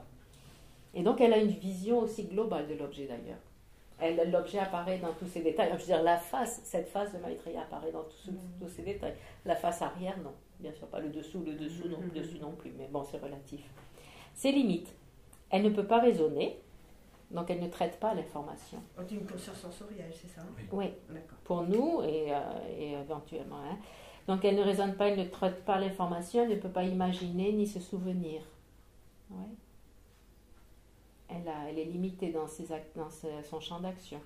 Speaker 3: Et donc, elle a une vision aussi globale de l'objet d'ailleurs. L'objet apparaît dans tous ses détails. Je veux dire, cette face de Maitreya apparaît dans tous ses détails. La face arrière, non. Bien sûr, pas le dessous non plus, mais bon, c'est relatif. Ses limites. Elle ne peut pas raisonner, donc elle ne traite pas l'information.
Speaker 4: C'est une conscience sensorielle, c'est ça ?
Speaker 3: Oui,
Speaker 4: d'accord.
Speaker 3: Pour nous et éventuellement. Hein. Donc elle ne raisonne pas, elle ne traite pas l'information, elle ne peut pas imaginer ni se souvenir. Ouais. Elle est limitée dans son champ d'action.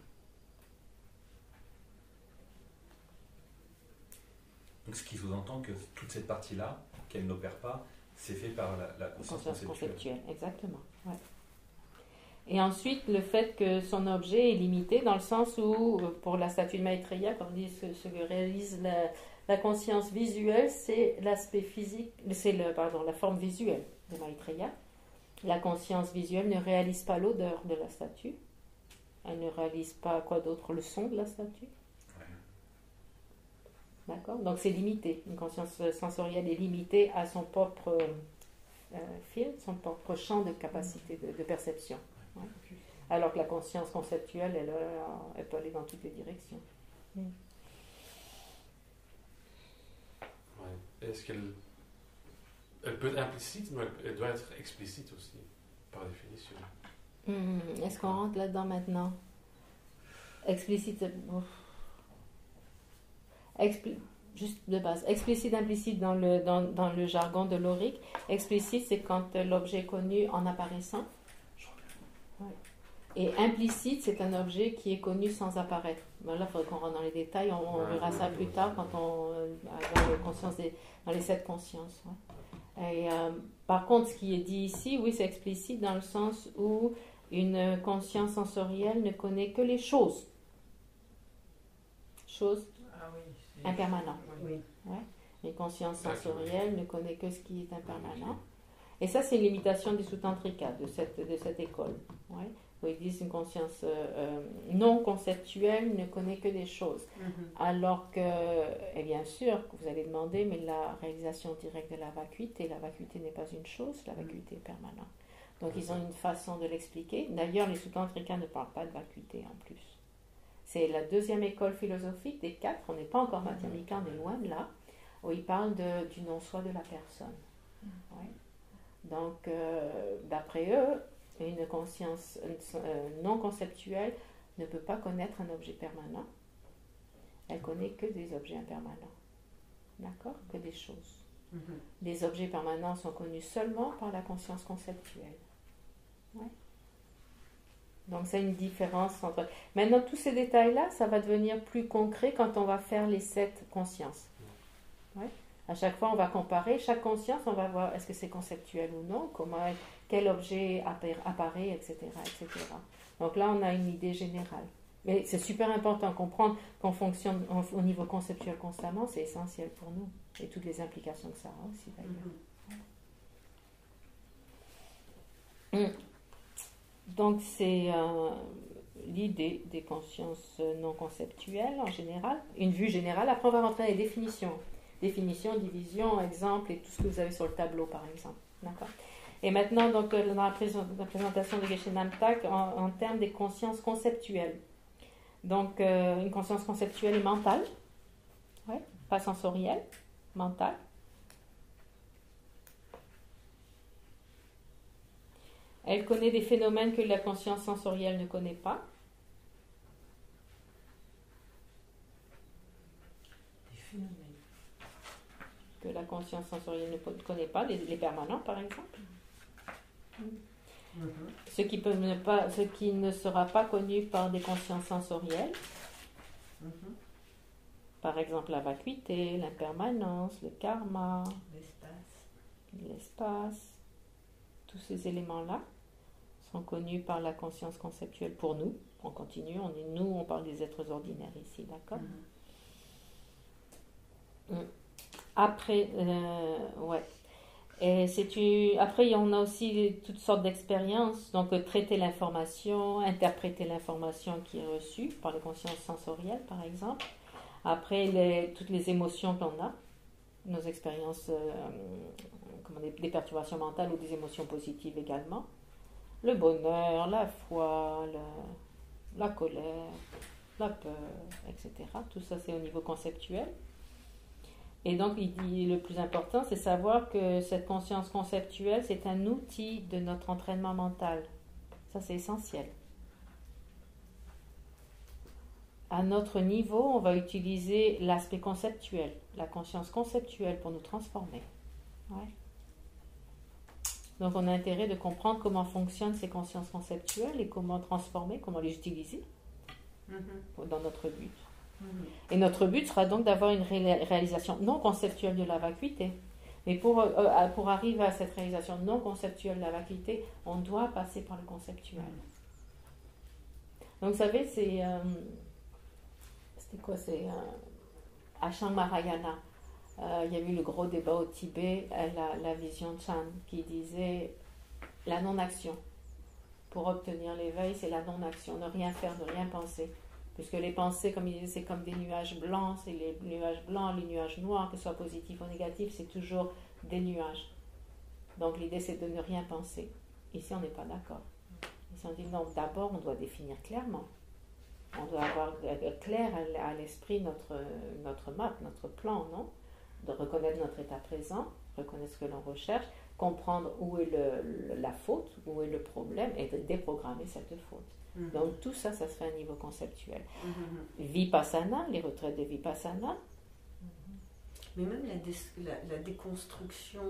Speaker 5: Donc ce qui sous-entend que toute cette partie-là, qu'elle n'opère pas, c'est fait par la conscience conceptuelle.
Speaker 3: Exactement. Ouais. Et ensuite, le fait que son objet est limité dans le sens où, pour la statue de Maitreya, comme dit ce que réalise la conscience visuelle, c'est l'aspect physique, c'est la forme visuelle de Maitreya. La conscience visuelle ne réalise pas l'odeur de la statue. Elle ne réalise pas, quoi d'autre, le son de la statue. Ouais. D'accord ? Donc c'est limité. Une conscience sensorielle est limitée à son propre field, son propre champ de capacité de perception. Ouais. Alors que la conscience conceptuelle, elle peut aller dans toutes les directions.
Speaker 6: Ouais. Est-ce qu'elle peut être implicite, mais elle doit être explicite aussi, par définition.
Speaker 3: Est-ce qu'on rentre là-dedans maintenant ? Explicite. Juste de base. Explicite, implicite dans le jargon de l'Auric. Explicite, c'est quand l'objet est connu en apparaissant. Ouais. Et implicite, c'est un objet qui est connu sans apparaître. Bon, là, il faudrait qu'on rentre dans les détails. On verra ça plus tard quand dans les 7 consciences. Ouais. Et, par contre, ce qui est dit ici, oui, c'est explicite dans le sens où une conscience sensorielle ne connaît que les choses. Choses impermanentes.
Speaker 4: Oui.
Speaker 3: Ouais. Une conscience sensorielle ne connaît que ce qui est impermanent. Et ça, c'est une limitation du Sutantrika, de cette école. Ouais. Où ils disent une conscience non conceptuelle ne connaît que des choses. Alors que, et bien sûr, vous allez demander, mais la réalisation directe de la vacuité n'est pas une chose, la vacuité est permanente. Donc ils ont une façon de l'expliquer. D'ailleurs, les Sutantrika ne parlent pas de vacuité en plus. C'est la deuxième école philosophique des 4, on n'est pas encore Madhyamika, on est loin de là, où ils parlent du non-soi de la personne. Ouais. Donc, d'après eux, une conscience non conceptuelle ne peut pas connaître un objet permanent. Elle connaît que des objets impermanents. D'accord ? Que des choses. Les objets permanents sont connus seulement par la conscience conceptuelle. Ouais. Donc, c'est une différence entre... Maintenant, tous ces détails-là, ça va devenir plus concret quand on va faire les 7 consciences. Ouais. À chaque fois, on va comparer chaque conscience, on va voir est-ce que c'est conceptuel ou non, quel objet apparaît, etc., etc. Donc là, on a une idée générale. Mais c'est super important de comprendre qu'on fonctionne au niveau conceptuel constamment, c'est essentiel pour nous. Et toutes les implications que ça a aussi, d'ailleurs. Donc, c'est l'idée des consciences non conceptuelles en général, une vue générale. Après, on va rentrer dans les définitions. Définition, division, exemple et tout ce que vous avez sur le tableau, par exemple. D'accord. Et maintenant, donc, dans la présentation de Geshe Namtak, en termes des consciences conceptuelles. Donc, une conscience conceptuelle est mentale, ouais, pas sensorielle, mentale. Elle connaît des phénomènes que la conscience sensorielle ne connaît pas.
Speaker 2: Des phénomènes
Speaker 3: que la conscience sensorielle ne connaît pas, les permanents par exemple. Ce qui ne sera pas connu par des consciences sensorielles. Par exemple la vacuité, l'impermanence, le karma, l'espace. Tous ces éléments-là sont connus par la conscience conceptuelle pour nous. On continue, on parle des êtres ordinaires ici, d'accord ? Après, ouais. Et après, on a aussi toutes sortes d'expériences. Donc, traiter l'information, interpréter l'information qui est reçue par les consciences sensorielles, par exemple. Après, toutes les émotions qu'on a, nos expériences, des perturbations mentales ou des émotions positives également. Le bonheur, la foi, la colère, la peur, etc. Tout ça, c'est au niveau conceptuel. Et donc, il dit le plus important, c'est savoir que cette conscience conceptuelle, c'est un outil de notre entraînement mental. Ça, c'est essentiel. À notre niveau, on va utiliser l'aspect conceptuel, la conscience conceptuelle pour nous transformer. Ouais. Donc, on a intérêt de comprendre comment fonctionnent ces consciences conceptuelles et comment transformer, comment les utiliser dans notre but. Et notre but sera donc d'avoir une réalisation non conceptuelle de la vacuité. Mais pour arriver à cette réalisation non conceptuelle de la vacuité, on doit passer par le conceptuel. Donc, vous savez, c'était quoi? C'est Ashang Mahayana. Il y a eu le gros débat au Tibet, la vision de Chan, qui disait la non-action. Pour obtenir l'éveil, c'est la non-action, ne rien faire, ne rien penser. Puisque les pensées, comme il disait, c'est comme des nuages blancs, c'est les nuages blancs, les nuages noirs, que ce soit positifs ou négatifs, c'est toujours des nuages. Donc l'idée, c'est de ne rien penser. Ici, on n'est pas d'accord. Ici, on dit non, d'abord, on doit définir clairement. On doit avoir clair à l'esprit notre map, notre plan, non? De reconnaître notre état présent, reconnaître ce que l'on recherche, comprendre où est la faute, où est le problème, et de déprogrammer cette faute. Donc tout ça, ça se fait à un niveau conceptuel. Vipassana, les retraites de Vipassana.
Speaker 4: Mais même la déconstruction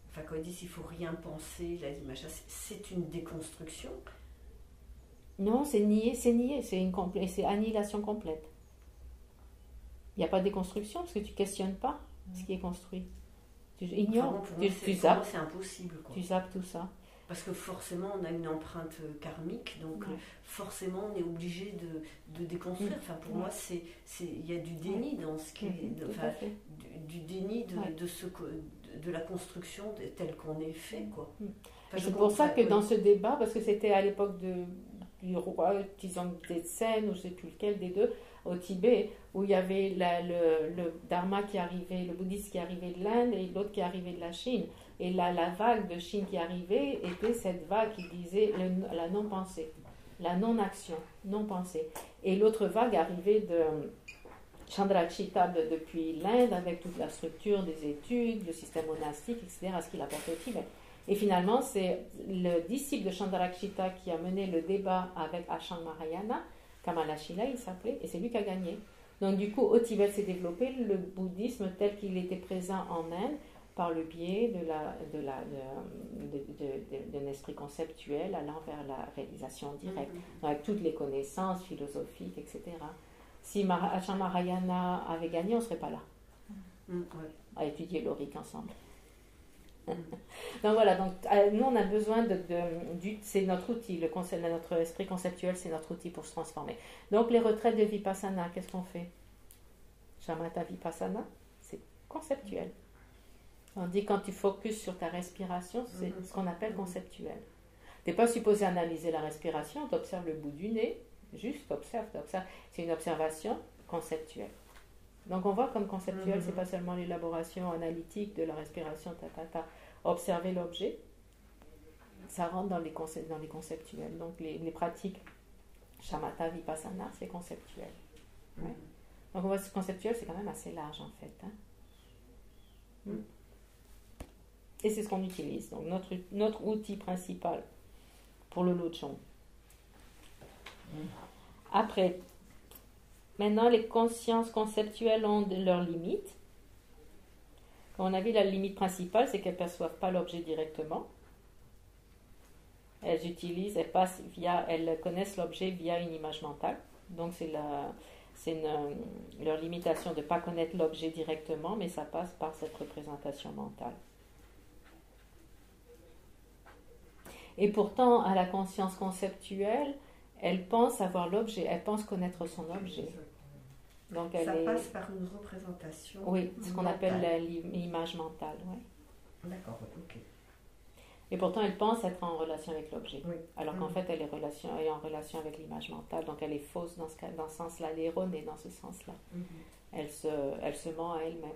Speaker 4: enfin quand ils disent il ne faut rien penser, c'est une déconstruction.
Speaker 3: Non, c'est nier, c'est annihilation complète. Il n'y a pas de déconstruction parce que tu ne questionnes pas ce qui est construit. Tu ignores, tu zappes.
Speaker 4: C'est impossible. Quoi.
Speaker 3: Tu zappes tout ça.
Speaker 4: Parce que forcément, on a une empreinte karmique, donc forcément, on est obligé de déconstruire. Enfin, pour moi, il y a du déni dans ce qui est... Du déni de la construction telle qu'on est fait, quoi.
Speaker 3: Enfin, c'est pour ça que dans ce débat, parce que c'était à l'époque du roi, disons, des Sen, ou je ne sais plus lequel des deux, au Tibet, où il y avait le Dharma qui arrivait, le bouddhisme qui arrivait de l'Inde et l'autre qui arrivait de la Chine. Et la vague de Chine qui arrivait était cette vague qui disait la non-pensée, la non-action, non-pensée. Et l'autre vague arrivait de Chandrakshita depuis l'Inde avec toute la structure des études, le système monastique, etc., ce qu'il apportait au Tibet. Et finalement, c'est le disciple de Chandrakshita qui a mené le débat avec Ashang Mahayana, Kamalashila il s'appelait, et c'est lui qui a gagné. Donc du coup, au Tibet s'est développé le bouddhisme tel qu'il était présent en Inde, par le biais d'un esprit conceptuel allant vers la réalisation directe, avec toutes les connaissances philosophiques, etc. Si Ashang Mahayana avait gagné, on ne serait pas là, à étudier l'aurique ensemble. Donc voilà, nous on a besoin c'est notre outil, notre esprit conceptuel, c'est notre outil pour se transformer. Donc les retraites de Vipassana, qu'est-ce qu'on fait? Shamatha Vipassana, c'est conceptuel. On dit quand tu focuses sur ta respiration, c'est ce qu'on appelle conceptuel. Tu n'es pas supposé analyser la respiration, tu observes le bout du nez, juste observe. C'est une observation conceptuelle. Donc on voit comme conceptuel, c'est pas seulement l'élaboration analytique de la respiration, observer l'objet, ça rentre dans les conceptuels. Donc les pratiques Shamatha Vipassana, c'est conceptuel. Ouais. Donc on voit que conceptuel, c'est quand même assez large en fait. Et c'est ce qu'on utilise. Donc notre outil principal pour le Lojong. Après, maintenant les consciences conceptuelles ont leurs limites. Comme on a vu, la limite principale, c'est qu'elles ne perçoivent pas l'objet directement. Elles connaissent l'objet via une image mentale. Donc c'est leur limitation de ne pas connaître l'objet directement, mais ça passe par cette représentation mentale. Et pourtant, à la conscience conceptuelle, elle pense avoir l'objet, elle pense connaître son objet. Donc
Speaker 4: Ça passe par une représentation.
Speaker 3: Oui, ce qu'on
Speaker 4: mentale.
Speaker 3: appelle l'image mentale. Ouais.
Speaker 2: D'accord, ok.
Speaker 3: Et pourtant, elle pense être en relation avec l'objet.
Speaker 2: Oui.
Speaker 3: Alors qu'en fait, elle est en relation avec l'image mentale. Donc elle est fausse dans ce sens-là. Elle est erronée dans ce sens-là. Elle se ment à elle-même.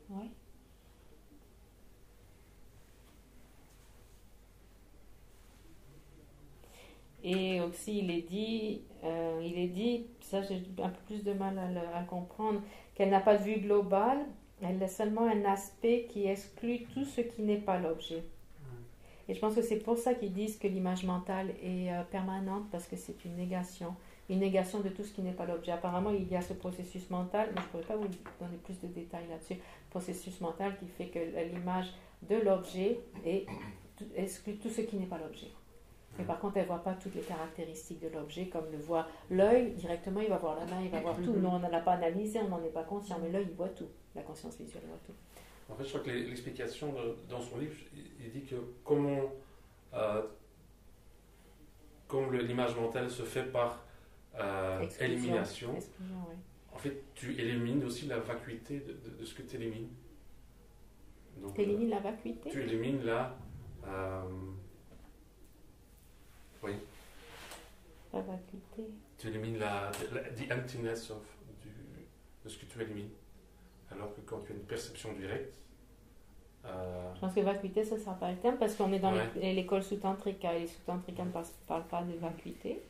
Speaker 3: Oui. Et aussi, il est dit, ça j'ai un peu plus de mal à comprendre, qu'elle n'a pas de vue globale, elle a seulement un aspect qui exclut tout ce qui n'est pas l'objet. Et je pense que c'est pour ça qu'ils disent que l'image mentale est permanente, parce que c'est une négation de tout ce qui n'est pas l'objet. Apparemment, il y a ce processus mental, mais je ne pourrais pas vous donner plus de détails là-dessus, processus mental qui fait que l'image de l'objet exclut tout ce qui n'est pas l'objet. Mais par contre, elle ne voit pas toutes les caractéristiques de l'objet, comme le voit l'œil. Directement, il va voir la main, il va voir tout. Nous, on n'en a pas analysé, on n'en est pas conscient, mais l'œil, il voit tout. La conscience visuelle voit tout.
Speaker 6: En fait, je crois que l'explication dans son livre, il dit que comme l'image mentale se fait par élimination,
Speaker 3: oui.
Speaker 6: En fait, tu élimines aussi la vacuité de ce que tu élimines.
Speaker 3: Tu élimines la vacuité?
Speaker 6: Tu élimines oui.
Speaker 3: La vacuité.
Speaker 6: Tu élimines the emptiness de ce que tu élimines. Alors que quand tu as une perception directe...
Speaker 3: Je pense que vacuité, ça ne sera pas le terme, parce qu'on est dans l'école sous-tantrika, et les sous-tantrika ne parlent pas de vacuité.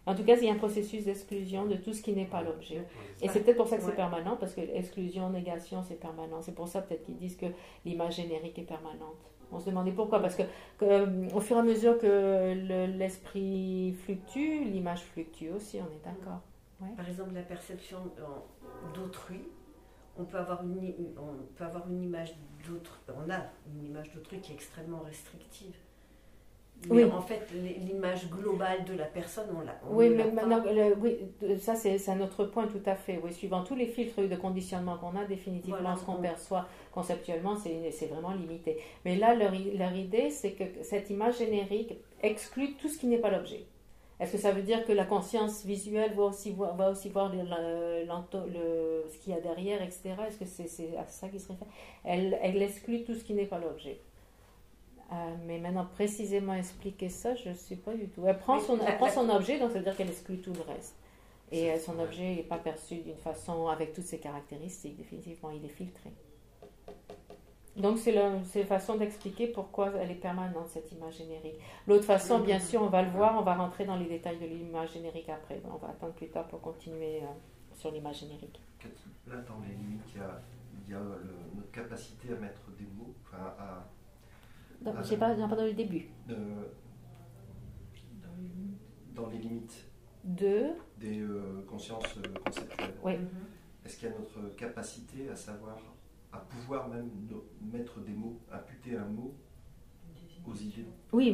Speaker 3: En tout cas, il y a un processus d'exclusion de tout ce qui n'est pas l'objet. Et c'est peut-être pour ça que c'est permanent, parce que exclusion, négation, c'est permanent. C'est pour ça peut-être qu'ils disent que l'image générique est permanente. On se demandait pourquoi, parce que au fur et à mesure que l'esprit fluctue, l'image fluctue aussi, on est d'accord. Ouais.
Speaker 4: Par exemple, la perception d'autrui, on peut avoir une image d'autrui, on a une image d'autrui qui est extrêmement restrictive. Mais en fait, l'image globale de la personne, on l'a.
Speaker 3: Oui, mais maintenant, ça c'est un autre point tout à fait. Oui, suivant tous les filtres de conditionnement qu'on a, définitivement, ce qu'on perçoit conceptuellement, c'est vraiment limité. Mais là, leur idée, c'est que cette image générique exclut tout ce qui n'est pas l'objet. Est-ce que ça veut dire que la conscience visuelle va aussi voir ce qu'il y a derrière, etc. Est-ce que c'est à ça qu'il se réfère? Elle exclut tout ce qui n'est pas l'objet. Mais maintenant, précisément expliquer ça, je ne sais pas du tout. Elle prend son objet, donc ça veut dire qu'elle exclut tout le reste. Et son objet n'est pas perçu d'une façon avec toutes ses caractéristiques, définitivement, il est filtré. Donc c'est la façon d'expliquer pourquoi elle est permanente, cette image générique. L'autre façon, bien sûr, on va le voir, on va rentrer dans les détails de l'image générique après. On va attendre plus tard pour continuer sur l'image générique.
Speaker 7: Là, dans les limites, il y a notre capacité à mettre des mots,
Speaker 3: je n'ai pas dans le début.
Speaker 7: Dans les limites
Speaker 3: des
Speaker 7: consciences conceptuelles.
Speaker 3: Oui.
Speaker 7: Est-ce qu'il y a notre capacité à pouvoir même mettre des mots, imputer un mot aux idées? Oui.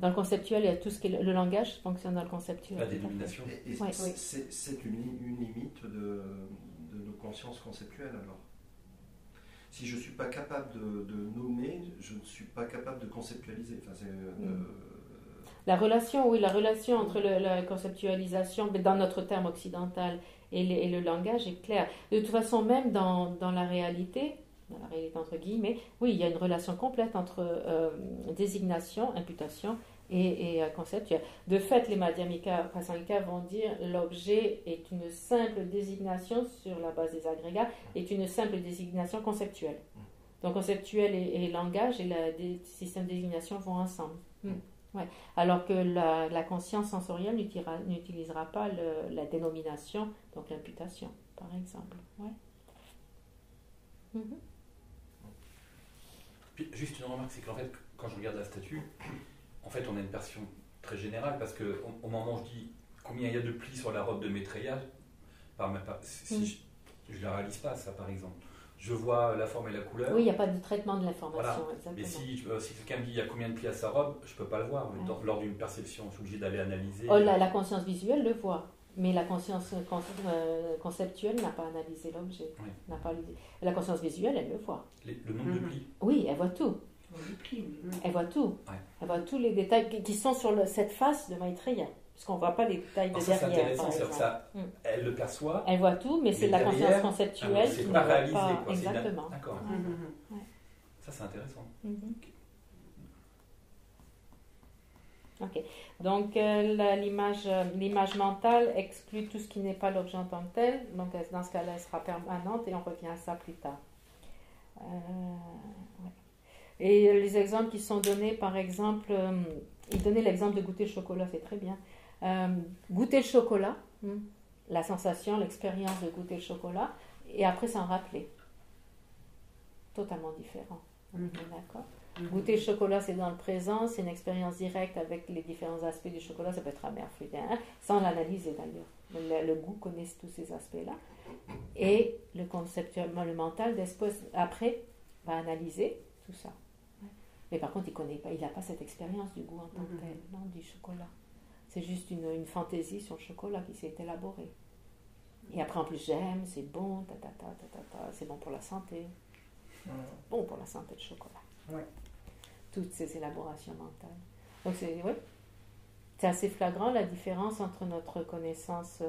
Speaker 3: Dans le conceptuel, il y a tout ce qui est le langage fonctionne dans le conceptuel.
Speaker 5: La dénomination.
Speaker 7: C'est une limite de nos consciences conceptuelles alors. Si je ne suis pas capable de nommer, je ne suis pas capable de conceptualiser.
Speaker 3: La relation entre la conceptualisation, dans notre terme occidental, et le langage est claire. De toute façon, même dans la réalité entre guillemets, oui, il y a une relation complète entre désignation, imputation et conceptuel. De fait, les Madhyamika Prasangika vont dire l'objet est une simple désignation sur la base des agrégats, est une simple désignation conceptuelle. Donc conceptuel et langage et le système de désignation vont ensemble. Ouais. Alors que la conscience sensorielle n'utilisera pas la dénomination, donc l'imputation, par exemple. Ouais.
Speaker 5: Puis, juste une remarque, c'est qu'en fait, quand je regarde la statue, en fait, on a une version très générale, parce qu'au moment où je dis combien il y a de plis sur la robe de Maitreya, si je ne la réalise pas, ça, par exemple. Je vois la forme et la couleur.
Speaker 3: Oui, il n'y a pas de traitement de l'information.
Speaker 5: Voilà.
Speaker 3: Exactement.
Speaker 5: Mais si quelqu'un me dit il y a combien de plis à sa robe, je ne peux pas le voir. Lors d'une perception, je suis obligé d'aller analyser.
Speaker 3: La conscience visuelle le voit, mais la conscience conceptuelle n'a pas analysé l'objet. Oui. La conscience visuelle, elle le voit.
Speaker 5: Le nombre de plis.
Speaker 3: Oui, elle voit tout. Elle voit tout. Ouais. Elle voit tous les détails qui sont sur cette face de Maitreya. Parce qu'on ne voit pas les détails de
Speaker 5: Alors ça, c'est
Speaker 3: derrière.
Speaker 5: intéressant,
Speaker 3: par
Speaker 5: c'est-à-dire que
Speaker 3: exemple.
Speaker 5: ça, elle le perçoit.
Speaker 3: Elle voit tout, mais c'est
Speaker 5: Mais
Speaker 3: la conscience
Speaker 5: derrière,
Speaker 3: conceptuelle
Speaker 5: c'est
Speaker 3: qui
Speaker 5: pas
Speaker 3: ne voit
Speaker 5: réalisé,
Speaker 3: pas.
Speaker 5: quoi. C'est
Speaker 3: Exactement.
Speaker 5: D'accord.
Speaker 4: Mhm.
Speaker 5: Ça, c'est intéressant.
Speaker 3: Mhm. Ok. Donc l'image mentale exclut tout ce qui n'est pas l'objet en tant que tel. Donc dans ce cas-là, elle sera permanente et on revient à ça plus tard. Ouais. Et les exemples qui sont donnés, par exemple, il donnait l'exemple de goûter le chocolat, c'est très bien. Goûter le chocolat, la sensation, l'expérience de goûter le chocolat, et après s'en rappeler. Totalement différent. D'accord. Goûter le chocolat, c'est dans le présent, c'est une expérience directe avec les différents aspects du chocolat, ça peut être amer, fruité, sans l'analyser d'ailleurs. Le goût connaît tous ces aspects-là. Et le conceptuel, le mental, après, va analyser tout ça. Mais par contre, il n'a pas cette expérience du goût en tant que tel, non, du chocolat. C'est juste une fantaisie sur le chocolat qui s'est élaborée. Et après, en plus, j'aime, c'est bon, c'est bon pour la santé. Bon pour la santé, le chocolat.
Speaker 2: Ouais.
Speaker 3: Toutes ces élaborations mentales. Donc, c'est assez flagrant la différence entre notre connaissance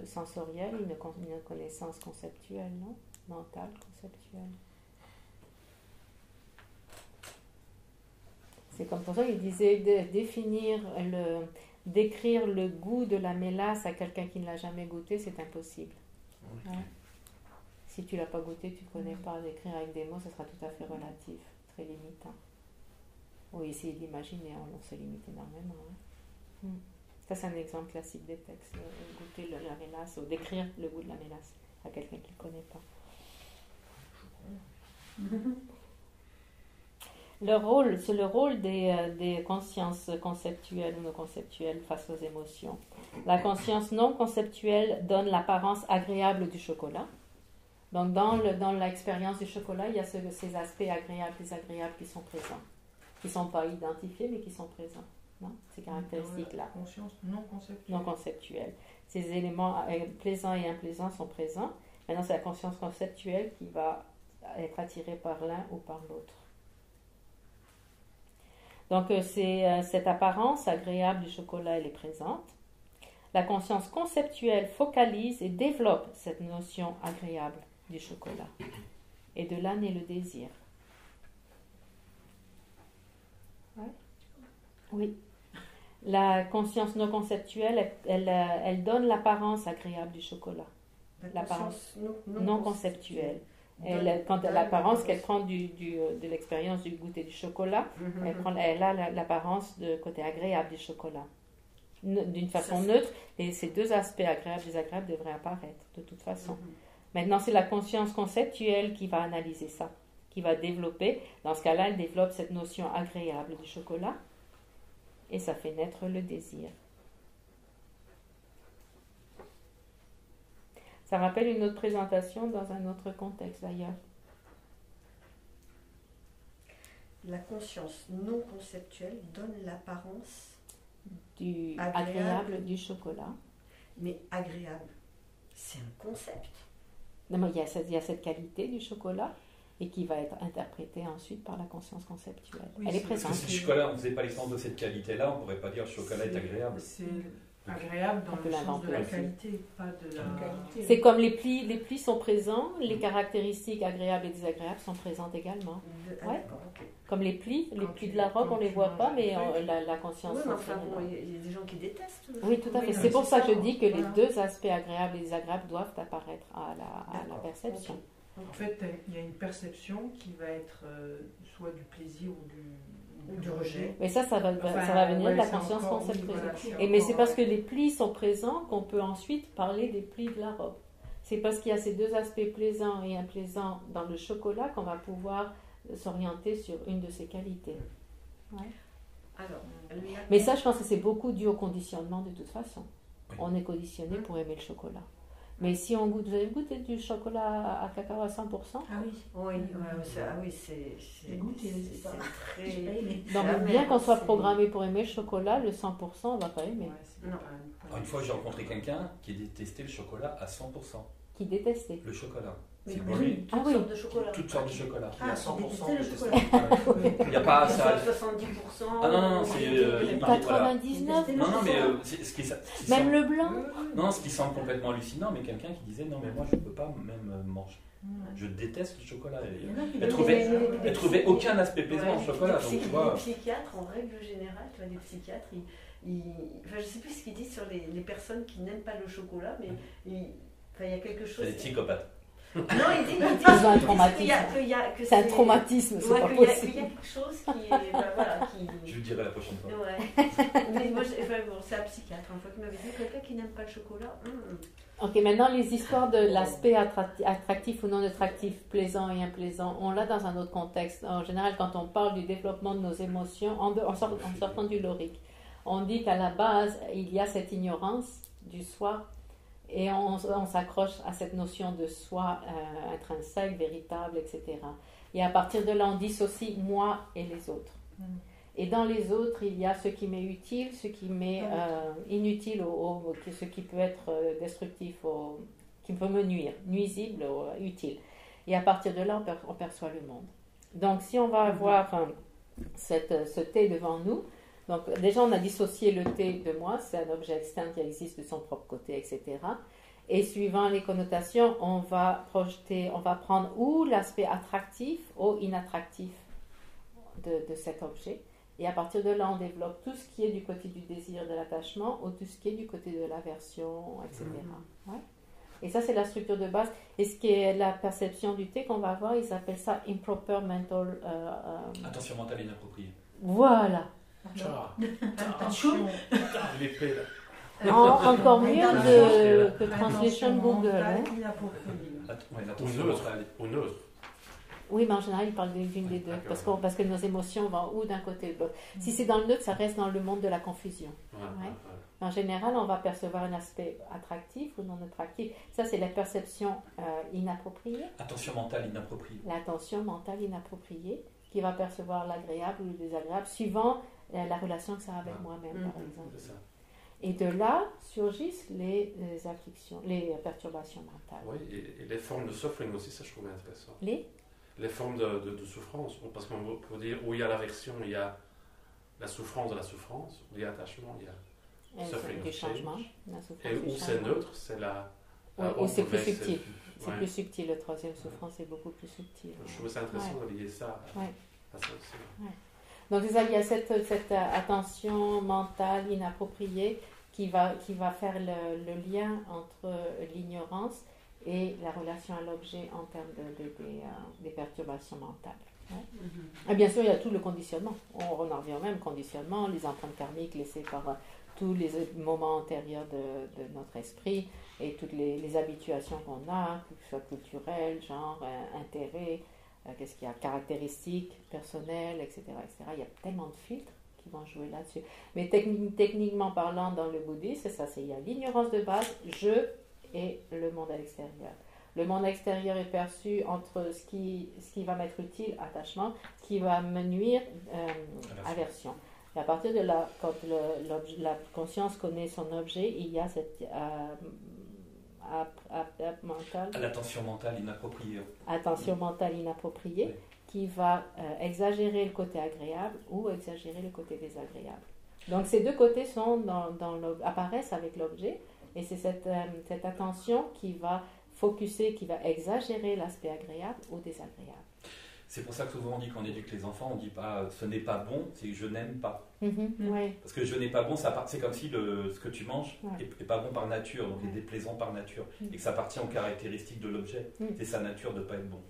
Speaker 3: sensorielle et une connaissance conceptuelle, non? Mentale, conceptuelle. C'est comme pour ça qu'il disait décrire le goût de la mélasse à quelqu'un qui ne l'a jamais goûté, c'est impossible. Ouais. Si tu ne l'as pas goûté, tu ne connais pas. D'écrire avec des mots, ce sera tout à fait relatif, très limitant. Oui, essayer d'imaginer, on se limite énormément. Hein. Ça, c'est un exemple classique des textes. Goûter la mélasse, ou décrire le goût de la mélasse à quelqu'un qui ne le connaît pas. C'est le rôle des consciences conceptuelles ou non conceptuelles face aux émotions. La conscience non conceptuelle donne l'apparence agréable du chocolat. Donc, dans l'expérience du chocolat, il y a ces aspects agréables, désagréables qui sont présents, qui ne sont pas identifiés, mais qui sont présents. Non, ces caractéristiques-là.
Speaker 2: Conscience non conceptuelle.
Speaker 3: Non conceptuelle. Ces éléments plaisants et implaisants sont présents. Maintenant, c'est la conscience conceptuelle qui va être attirée par l'un ou par l'autre. Donc, cette apparence agréable du chocolat, elle est présente. La conscience conceptuelle focalise et développe cette notion agréable du chocolat. Et de là naît le désir. Ouais. Oui. La conscience non conceptuelle, elle donne l'apparence agréable du chocolat. L'apparence non conceptuelle. L'apparence qu'elle prend de l'expérience du goûter du chocolat, elle a l'apparence de côté agréable du chocolat. D'une façon neutre, et ces deux aspects agréables et désagréables devraient apparaître de toute façon. Maintenant, c'est la conscience conceptuelle qui va analyser ça, qui va développer. Dans ce cas-là, elle développe cette notion agréable du chocolat et ça fait naître le désir. Ça rappelle une autre présentation dans un autre contexte d'ailleurs.
Speaker 4: La conscience non conceptuelle donne l'apparence
Speaker 3: du agréable du chocolat.
Speaker 4: Mais agréable, c'est un concept.
Speaker 3: Non, mais il y a cette qualité du chocolat et qui va être interprétée ensuite par la conscience conceptuelle.
Speaker 2: Oui,
Speaker 3: elle est
Speaker 5: Parce
Speaker 3: présente.
Speaker 5: que si le chocolat, on ne faisait pas l'expérience de cette qualité-là, on ne pourrait pas dire que le chocolat est agréable.
Speaker 2: C'est agréable dans le sens de la qualité, pas de la qualité.
Speaker 3: C'est comme les plis sont présents, les caractéristiques agréables et désagréables sont présentes également. Ouais. Comme les plis de la robe, on ne les voit pas, mais la conscience.
Speaker 4: Oui, mais enfin, bon, il y a des gens qui détestent.
Speaker 3: Oui, tout à fait. C'est pour ça que je dis que les deux aspects agréables et désagréables doivent apparaître à la perception.
Speaker 2: En fait, il y a une perception qui va être soit du plaisir ou du rejet.
Speaker 3: Mais ça va venir de la conscience conceptuelle. Mais c'est parce que les plis sont présents qu'on peut ensuite parler des plis de la robe. C'est parce qu'il y a ces deux aspects plaisants et implaisants dans le chocolat qu'on va pouvoir s'orienter sur une de ces qualités. Ouais.
Speaker 4: Alors,
Speaker 3: mais ça, je pense que c'est beaucoup dû au conditionnement de toute façon. Oui. On est conditionné pour aimer le chocolat. Mais si on goûte, vous avez goûté du chocolat à cacao à 100%?
Speaker 2: Ah oui.
Speaker 4: Oui, c'est goûté, c'est ça.
Speaker 3: Donc, bien qu'on soit programmé pour aimer le chocolat, le 100%, on ne va pas aimer.
Speaker 5: Non. Une fois, j'ai rencontré quelqu'un qui détestait le chocolat à 100%.
Speaker 3: qui détestait.
Speaker 5: Le chocolat.
Speaker 4: Mais
Speaker 5: C'est
Speaker 4: oui,
Speaker 5: lui.
Speaker 4: toutes
Speaker 3: Ah oui.
Speaker 4: sortes de chocolat.
Speaker 5: Toutes sortes de chocolat.
Speaker 7: Qui à 100%
Speaker 2: détestait le
Speaker 7: détesté.
Speaker 2: chocolat.
Speaker 5: Il n'y a pas ça.
Speaker 4: 70%.
Speaker 5: Ah non, c'est. Il paraît, voilà.
Speaker 3: 99,
Speaker 5: Non, non, mais ce qui
Speaker 3: même
Speaker 5: semble-
Speaker 3: le blanc.
Speaker 5: Non, ce qui semble complètement hallucinant, mais quelqu'un qui disait non, mais moi je ne peux pas même manger. Je déteste le chocolat.
Speaker 2: Il y en a qui
Speaker 5: Elle trouvait,
Speaker 2: détestent.
Speaker 5: elle trouvait aucun aspect plaisant au chocolat. Donc, tu vois.
Speaker 4: Les psychiatres, en règle générale, tu vois, les psychiatres, enfin, je ne sais plus ce qu'ils disent sur les personnes qui n'aiment pas le chocolat, mais enfin, il y a quelque chose.
Speaker 5: C'est des psychopathes.
Speaker 4: Non, ils disent
Speaker 3: Ils ont un traumatisme.
Speaker 4: que
Speaker 3: C'est un traumatisme, c'est
Speaker 4: Ouais,
Speaker 3: pas
Speaker 4: qu'il y a
Speaker 3: possible.
Speaker 4: quelque chose qui est. Ben, voilà, qui...
Speaker 5: Je le dirai la prochaine fois.
Speaker 4: Ouais. Mais moi, bon, c'est un psychiatre, une fois qui m'avait dit quelqu'un qui n'aime pas le chocolat.
Speaker 3: Ok, maintenant les histoires de l'aspect attractif ou non attractif, plaisant et implaisant, on l'a dans un autre contexte. En général, quand on parle du développement de nos émotions, en sortant du lyrique, on dit qu'à la base, il y a cette ignorance du soi et on s'accroche à cette notion de soi intrinsèque, véritable, etc. Et à partir de là, on dissocie moi et les autres. Et dans les autres, il y a ce qui m'est utile, ce qui m'est inutile, ce qui peut être destructif, qui peut me nuire, nuisible ou utile. Et à partir de là, on perçoit le monde. Donc, si on va avoir ce thé devant nous, donc déjà, on a dissocié le thé de moi, c'est un objet externe qui existe de son propre côté, etc. Et suivant les connotations, on va prendre ou l'aspect attractif ou inattractif de cet objet. Et à partir de là, on développe tout ce qui est du côté du désir, de l'attachement, ou tout ce qui est du côté de l'aversion, etc. Ouais. Et ça, c'est la structure de base. Et ce qui est la perception du thé qu'on va avoir, ils appellent ça improper mental...
Speaker 5: Attention mentale inappropriée.
Speaker 3: Voilà.
Speaker 2: Attention.
Speaker 6: L'épée, là.
Speaker 3: Encore mieux que
Speaker 2: Attention
Speaker 3: Translation Google.
Speaker 2: mentale
Speaker 3: Hein.
Speaker 2: inappropriée.
Speaker 5: Ouais, l'attention mentale.
Speaker 6: Ou neutre.
Speaker 3: Oui, mais en général, ils parlent d'une des deux, parce que nos émotions vont ou d'un côté ou de l'autre. Si c'est dans le neutre, ça reste dans le monde de la confusion. Ouais. En général, on va percevoir un aspect attractif ou non attractif. Ça, c'est la perception inappropriée.
Speaker 5: Attention mentale inappropriée.
Speaker 3: L'attention mentale inappropriée, qui va percevoir l'agréable ou le désagréable, suivant la relation que ça a avec moi-même, par exemple.
Speaker 6: C'est ça.
Speaker 3: Et de là surgissent les afflictions, les perturbations mentales.
Speaker 6: Oui, et les formes de suffering aussi, ça je trouve intéressant.
Speaker 3: Les
Speaker 6: formes de souffrance, parce qu'on peut dire où il y a l'aversion, il y a la souffrance de la souffrance, où il y a l'attachement, il y a suffering
Speaker 3: du
Speaker 6: of
Speaker 3: changement.
Speaker 6: change.
Speaker 3: La souffrance
Speaker 6: Et
Speaker 3: du
Speaker 6: où c'est
Speaker 3: changement.
Speaker 6: neutre, c'est la...
Speaker 3: Ou c'est plus subtil. C'est
Speaker 6: Ouais.
Speaker 3: plus subtil, le troisième souffrance est beaucoup plus subtil.
Speaker 6: Je trouve ça intéressant de lier ça à ça aussi.
Speaker 3: Donc c'est ça, il y a cette attention mentale inappropriée qui va faire le lien entre l'ignorance et la relation à l'objet en termes des perturbations mentales. Ouais. Et bien sûr, il y a tout le conditionnement. On en revient au même conditionnement, les empreintes karmiques laissées par tous les moments antérieurs de notre esprit et toutes les habituations qu'on a, que ce soit culturelles, genre, intérêt, qu'est-ce qu'il y a, caractéristiques personnelles, etc., etc. Il y a tellement de filtres qui vont jouer là-dessus. Mais techniquement parlant, dans le bouddhisme, c'est ça, il y a l'ignorance de base, je et le monde à l'extérieur. Le monde extérieur est perçu entre ce qui va m'être utile, attachement, ce qui va me nuire, aversion. Et à partir de là, quand la conscience connaît son objet, il y a cette
Speaker 5: L'attention mentale inappropriée.
Speaker 3: Attention mentale inappropriée, oui, qui va exagérer le côté agréable ou exagérer le côté désagréable. Donc ces deux côtés apparaissent avec l'objet, et c'est cette attention qui va focuser, qui va exagérer l'aspect agréable ou désagréable.
Speaker 5: C'est pour ça que souvent on dit qu'on éduque les enfants, on ne dit pas ce n'est pas bon, c'est je n'aime pas.
Speaker 3: Ouais.
Speaker 5: Parce que je n'ai pas bon, c'est comme si ce que tu manges n'est pas bon par nature, donc est déplaisant par nature, et que ça appartient aux caractéristiques de l'objet. C'est sa nature de ne pas être bon.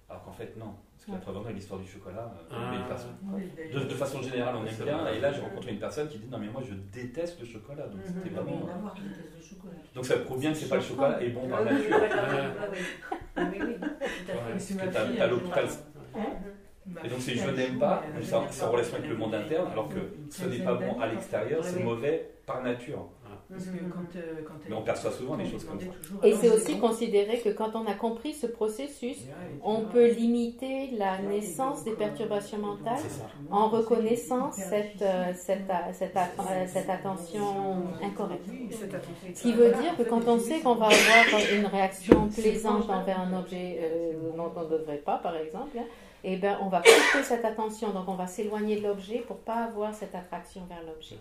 Speaker 5: Alors qu'en fait, non. Parce que la preuve en est l'histoire du chocolat. De façon générale, on aime bien. Et là, j'ai rencontré une personne qui dit non, mais moi je déteste le chocolat. Donc c'était pas bon. Donc ça prouve bien que c'est pas le chocolat est bon par nature. T'as l'hôpital. Et donc c'est je n'aime pas, c'est en relation avec le monde interne, alors que ce n'est pas bon à l'extérieur, c'est mauvais par nature.
Speaker 2: Parce que quand
Speaker 5: Mais on perçoit souvent des choses comme ça.
Speaker 3: Et c'est aussi considéré que quand on a compris ce processus, on peut limiter la naissance des perturbations mentales en reconnaissant cette attention incorrecte. Ce qui veut dire que quand on sait qu'on va avoir une réaction plaisante envers un objet dont on ne devrait pas, par exemple, eh ben, on va couper cette attention, donc on va s'éloigner de l'objet pour ne pas avoir cette attraction vers l'objet.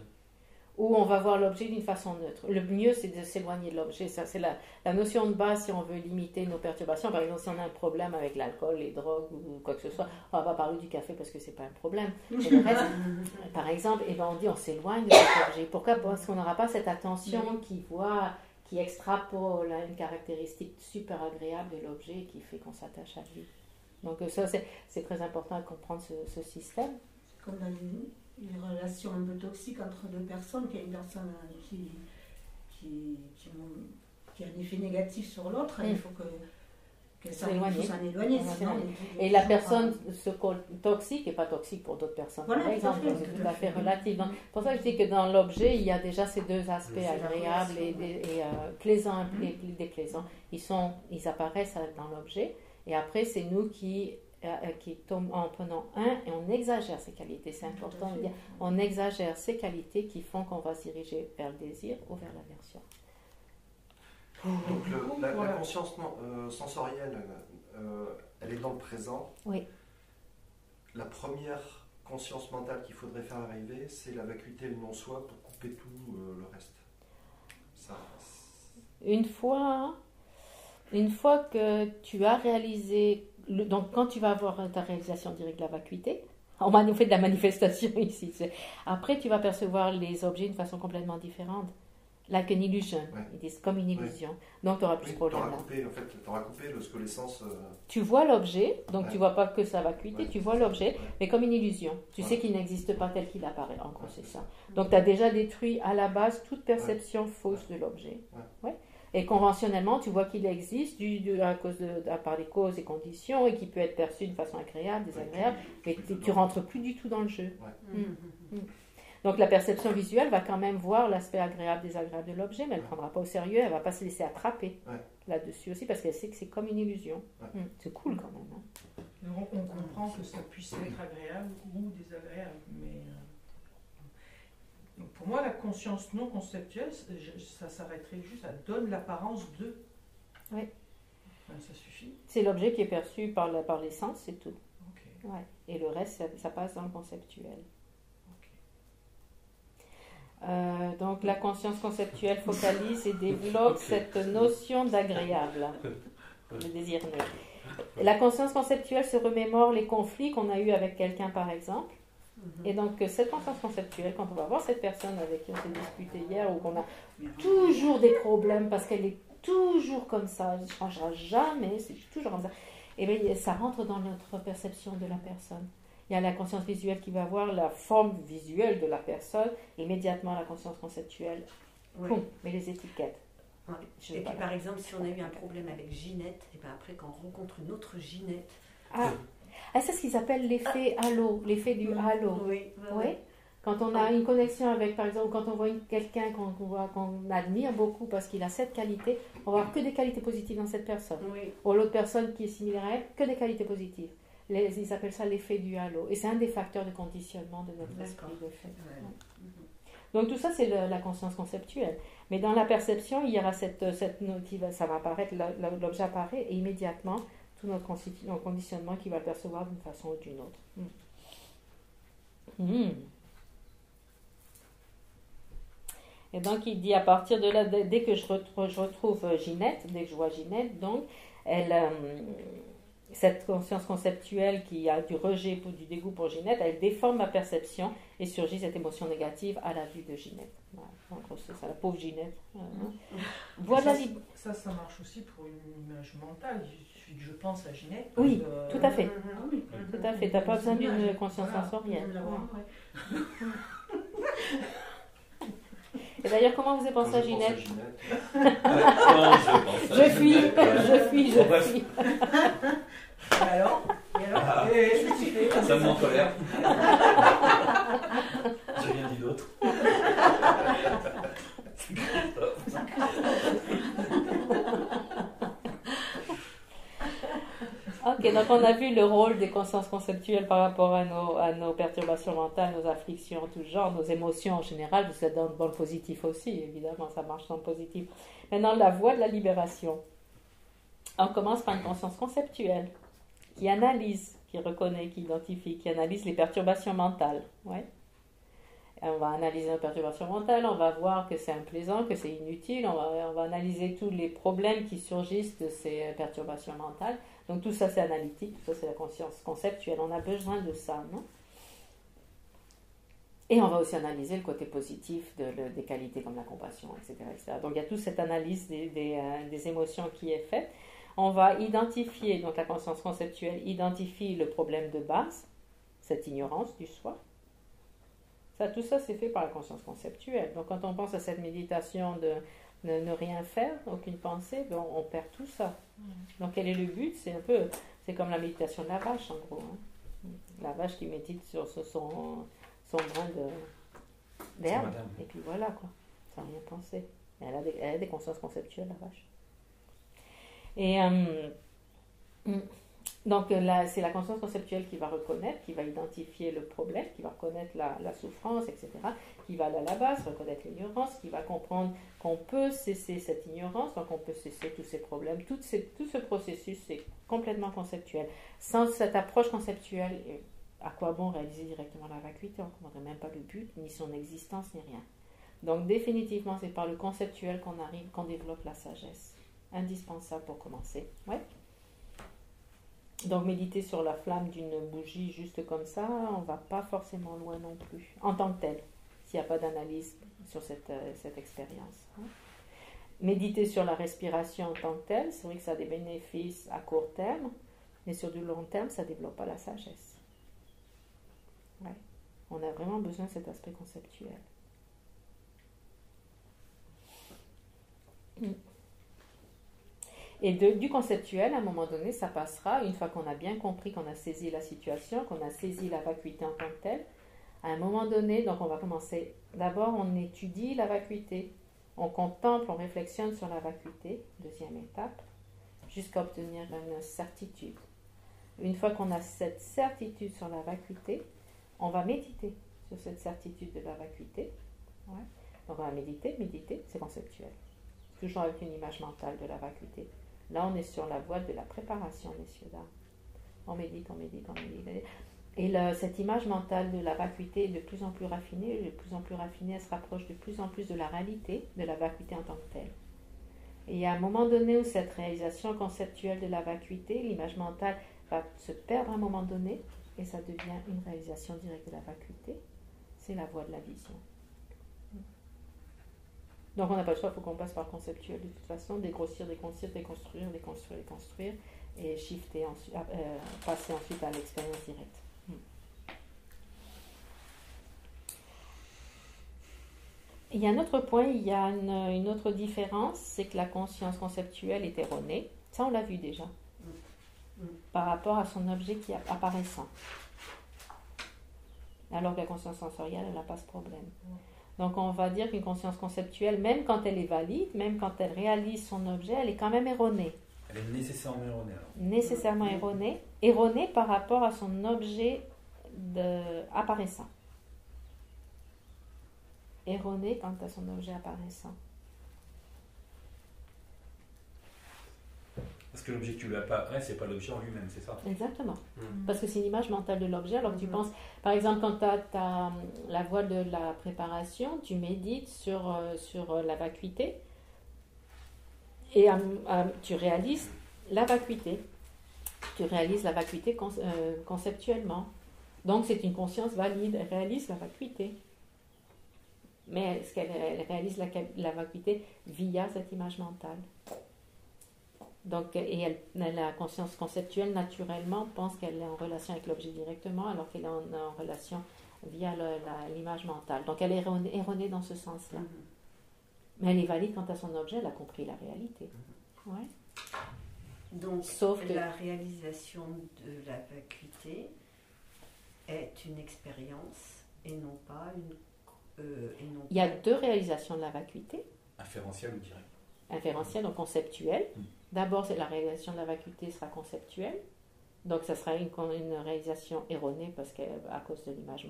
Speaker 3: Ou on va voir l'objet d'une façon neutre. Le mieux, c'est de s'éloigner de l'objet. Ça, c'est la notion de base si on veut limiter nos perturbations. Par exemple, si on a un problème avec l'alcool, les drogues ou quoi que ce soit, on ne va pas parler du café parce que ce n'est pas un problème. Et le reste, par exemple, eh ben, on dit on s'éloigne de cet objet. Pourquoi ? Parce qu'on n'aura pas cette attention qui extrapole à une caractéristique super agréable de l'objet qui fait qu'on s'attache à lui. Donc ça, c'est très important de comprendre ce système.
Speaker 8: C'est comme dans une relation un peu toxique entre deux personnes, qu'il y a une personne qui a un effet négatif sur l'autre, il faut qu'elle s'en éloigne.
Speaker 3: Et la personne toxique n'est pas toxique pour d'autres personnes. Voilà, par exemple, c'est tout à fait relatif. Donc, pour ça que je dis que dans l'objet, il y a déjà ces deux aspects agréables et plaisants et déplaisants. Ils apparaissent dans l'objet. Et après, c'est nous qui tombons en prenant un et on exagère ses qualités. C'est important de dire, on exagère ces qualités qui font qu'on va se diriger vers le désir ou vers l'aversion.
Speaker 7: Donc la conscience sensorielle, elle est dans le présent.
Speaker 3: Oui.
Speaker 7: La première conscience mentale qu'il faudrait faire arriver, c'est la vacuité et le non-soi pour couper tout le reste.
Speaker 3: Une fois que tu as réalisé, donc quand tu vas avoir ta réalisation directe de la vacuité, on fait de la manifestation ici, après tu vas percevoir les objets d'une façon complètement différente. Like an illusion, ils disent comme une illusion. Donc tu n'auras plus ce problème-là.
Speaker 7: Tu auras coupé ce que l'essence...
Speaker 3: Tu vois l'objet, donc tu ne vois pas que sa vacuité, tu vois l'objet, mais comme une illusion. Tu sais qu'il n'existe pas tel qu'il apparaît, en gros c'est ça. Donc tu as déjà détruit à la base toute perception fausse de l'objet. Et conventionnellement, tu vois qu'il existe par les causes et conditions et qui peut être perçu d'une façon agréable, désagréable, mais tu ne rentres plus du tout dans le jeu. Donc la perception visuelle va quand même voir l'aspect agréable, désagréable de l'objet, mais elle ne prendra pas au sérieux, elle ne va pas se laisser attraper là-dessus aussi parce qu'elle sait que c'est comme une illusion. C'est cool quand même.
Speaker 2: On comprend que ça puisse être agréable ou désagréable, mais... Donc pour moi, la conscience non conceptuelle, ça s'arrêterait juste à donne l'apparence de.
Speaker 3: Oui.
Speaker 2: Ça suffit.
Speaker 3: C'est l'objet qui est perçu par les sens, c'est tout.
Speaker 2: Okay.
Speaker 3: Ouais. Et le reste, ça passe dans le conceptuel. Okay. Donc la conscience conceptuelle focalise et développe cette notion d'agréable, le désir neutre. La conscience conceptuelle se remémore les conflits qu'on a eus avec quelqu'un, par exemple. Et donc, cette conscience conceptuelle, quand on va voir cette personne avec qui on s'est disputé hier, ou qu'on a toujours des problèmes parce qu'elle est toujours comme ça, elle ne changera jamais, c'est toujours comme ça, et bien ça rentre dans notre perception de la personne. Il y a la conscience visuelle qui va voir la forme visuelle de la personne, immédiatement la conscience conceptuelle, boum, mais les étiquettes.
Speaker 4: Ouais. Et puis par exemple, si on a eu un problème avec Ginette, et bien après quand on rencontre une autre Ginette...
Speaker 3: c'est ce qu'ils appellent l'effet halo, l'effet du halo.
Speaker 4: Oui.
Speaker 3: Quand on a une connexion avec, par exemple, quand on voit quelqu'un qu'on admire beaucoup parce qu'il a cette qualité, on va avoir que des qualités positives dans cette personne. Ou l'autre personne qui est similaire à elle, que des qualités positives. Ils appellent ça l'effet du halo. Et c'est un des facteurs de conditionnement de notre esprit de fait. Donc tout ça, c'est la conscience conceptuelle. Mais dans la perception, il y aura ça va apparaître, l'objet apparaît et immédiatement, tout notre conditionnement qui va le percevoir d'une façon ou d'une autre. Et donc il dit à partir de là, dès que je retrouve Ginette, dès que je vois Ginette, donc cette conscience conceptuelle qui a du rejet ou du dégoût pour Ginette, elle déforme ma perception et surgit cette émotion négative à la vue de Ginette. Voilà. En gros, c'est ça, la pauvre Ginette. Voilà.
Speaker 2: Ça marche aussi pour une image mentale. Il suffit que je pense à Ginette.
Speaker 3: Oui, tout à fait. Tout à fait. Tu n'as pas besoin d'une conscience sensorielle. Et d'ailleurs, comment vous avez pensé à Ginette? Je fuis.
Speaker 2: Et alors
Speaker 5: Ça me met en colère. J'ai rien dit d'autre.
Speaker 3: Ok, donc on a vu le rôle des consciences conceptuelles par rapport à nos perturbations mentales, nos afflictions en tout genre, nos émotions en général, c'est dans le positif aussi, évidemment, ça marche dans le positif. Maintenant, la voie de la libération. On commence par une conscience conceptuelle qui analyse, qui reconnaît, qui identifie, qui analyse les perturbations mentales. Ouais. On va analyser nos perturbations mentales, on va voir que c'est implaisant, que c'est inutile, on va analyser tous les problèmes qui surgissent de ces perturbations mentales. Donc tout ça c'est analytique, tout ça c'est la conscience conceptuelle, on a besoin de ça, non? Et on va aussi analyser le côté positif des qualités comme la compassion, etc., etc. Donc il y a toute cette analyse des émotions qui est faite. On va identifier, donc la conscience conceptuelle identifie le problème de base, cette ignorance du soi. Tout ça, c'est fait par la conscience conceptuelle. Donc, quand on pense à cette méditation de ne rien faire, aucune pensée, on perd tout ça. Donc, quel est le but? C'est comme la méditation de la vache, en gros. Hein. La vache qui médite sur son brin d'herbe, et puis voilà, quoi, sans rien penser. Elle a des consciences conceptuelles, la vache. Et donc là, c'est la conscience conceptuelle qui va reconnaître, qui va identifier le problème, qui va reconnaître la souffrance, etc., qui va aller à la base, reconnaître l'ignorance, qui va comprendre qu'on peut cesser cette ignorance, donc on peut cesser tous ces problèmes. Tout ce processus, c'est complètement conceptuel. Sans cette approche conceptuelle, à quoi bon réaliser directement la vacuité? On ne comprendrait même pas le but, ni son existence, ni rien. Donc définitivement, c'est par le conceptuel qu'on développe la sagesse. Indispensable pour commencer. Ouais. Donc méditer sur la flamme d'une bougie juste comme ça, on ne va pas forcément loin non plus, en tant que tel, s'il n'y a pas d'analyse sur cette expérience. Méditer sur la respiration en tant que tel, c'est vrai que ça a des bénéfices à court terme, mais sur du long terme, ça ne développe pas la sagesse. Ouais. On a vraiment besoin de cet aspect conceptuel. Et du conceptuel, à un moment donné, ça passera, une fois qu'on a bien compris, qu'on a saisi la situation, qu'on a saisi la vacuité en tant que telle, à un moment donné, donc on va commencer, d'abord on étudie la vacuité, on contemple, on réflexionne sur la vacuité, deuxième étape, jusqu'à obtenir une certitude. Une fois qu'on a cette certitude sur la vacuité, on va méditer sur cette certitude de la vacuité. Ouais. Donc on va méditer, c'est conceptuel. Toujours avec une image mentale de la vacuité. Là, on est sur la voie de la préparation, messieurs, dames. On médite. Et cette image mentale de la vacuité est de plus en plus raffinée. Elle se rapproche de plus en plus de la réalité, de la vacuité en tant que telle. Et il y a un moment donné où cette réalisation conceptuelle de la vacuité, l'image mentale va se perdre à un moment donné, et ça devient une réalisation directe de la vacuité. C'est la voie de la vision. Donc on n'a pas le choix, il faut qu'on passe par le conceptuel de toute façon, dégrossir, déconstruire, et shifter, passer ensuite à l'expérience directe. Il y a un autre point, il y a une autre différence, c'est que la conscience conceptuelle est erronée. Ça, on l'a vu déjà, par rapport à son objet qui est apparaissant. Alors que la conscience sensorielle, elle n'a pas ce problème. Donc on va dire qu'une conscience conceptuelle, même quand elle est valide, même quand elle réalise son objet, elle est quand même erronée.
Speaker 5: Elle est nécessairement erronée alors.
Speaker 3: Nécessairement erronée par rapport à son objet apparaissant. Erronée quant à son objet apparaissant.
Speaker 5: Parce que l'objet qui lui apparaît, c'est pas l'objet en lui-même, c'est ça?
Speaker 3: Exactement. Parce que c'est une image mentale de l'objet. Alors que tu penses, par exemple, quand tu as la voie de la préparation, tu médites sur la vacuité et tu réalises la vacuité. Tu réalises la vacuité conceptuellement. Donc c'est une conscience valide, elle réalise la vacuité. Mais est-ce qu'elle réalise la vacuité via cette image mentale? Donc, et la conscience conceptuelle, naturellement, pense qu'elle est en relation avec l'objet directement, alors qu'elle est en relation via l'image mentale. Donc, elle est erronée dans ce sens-là. Mais elle est valide quant à son objet, elle a compris la réalité. Ouais.
Speaker 4: Donc,
Speaker 3: sauf
Speaker 4: la réalisation de la vacuité est une expérience et non pas une...
Speaker 3: Il y a deux réalisations de la vacuité.
Speaker 5: Inférentielle ou directe?
Speaker 3: Inférentielle, donc conceptuelle. D'abord, la réalisation de la vacuité sera conceptuelle. Donc, ça sera une réalisation erronée parce à cause de l'image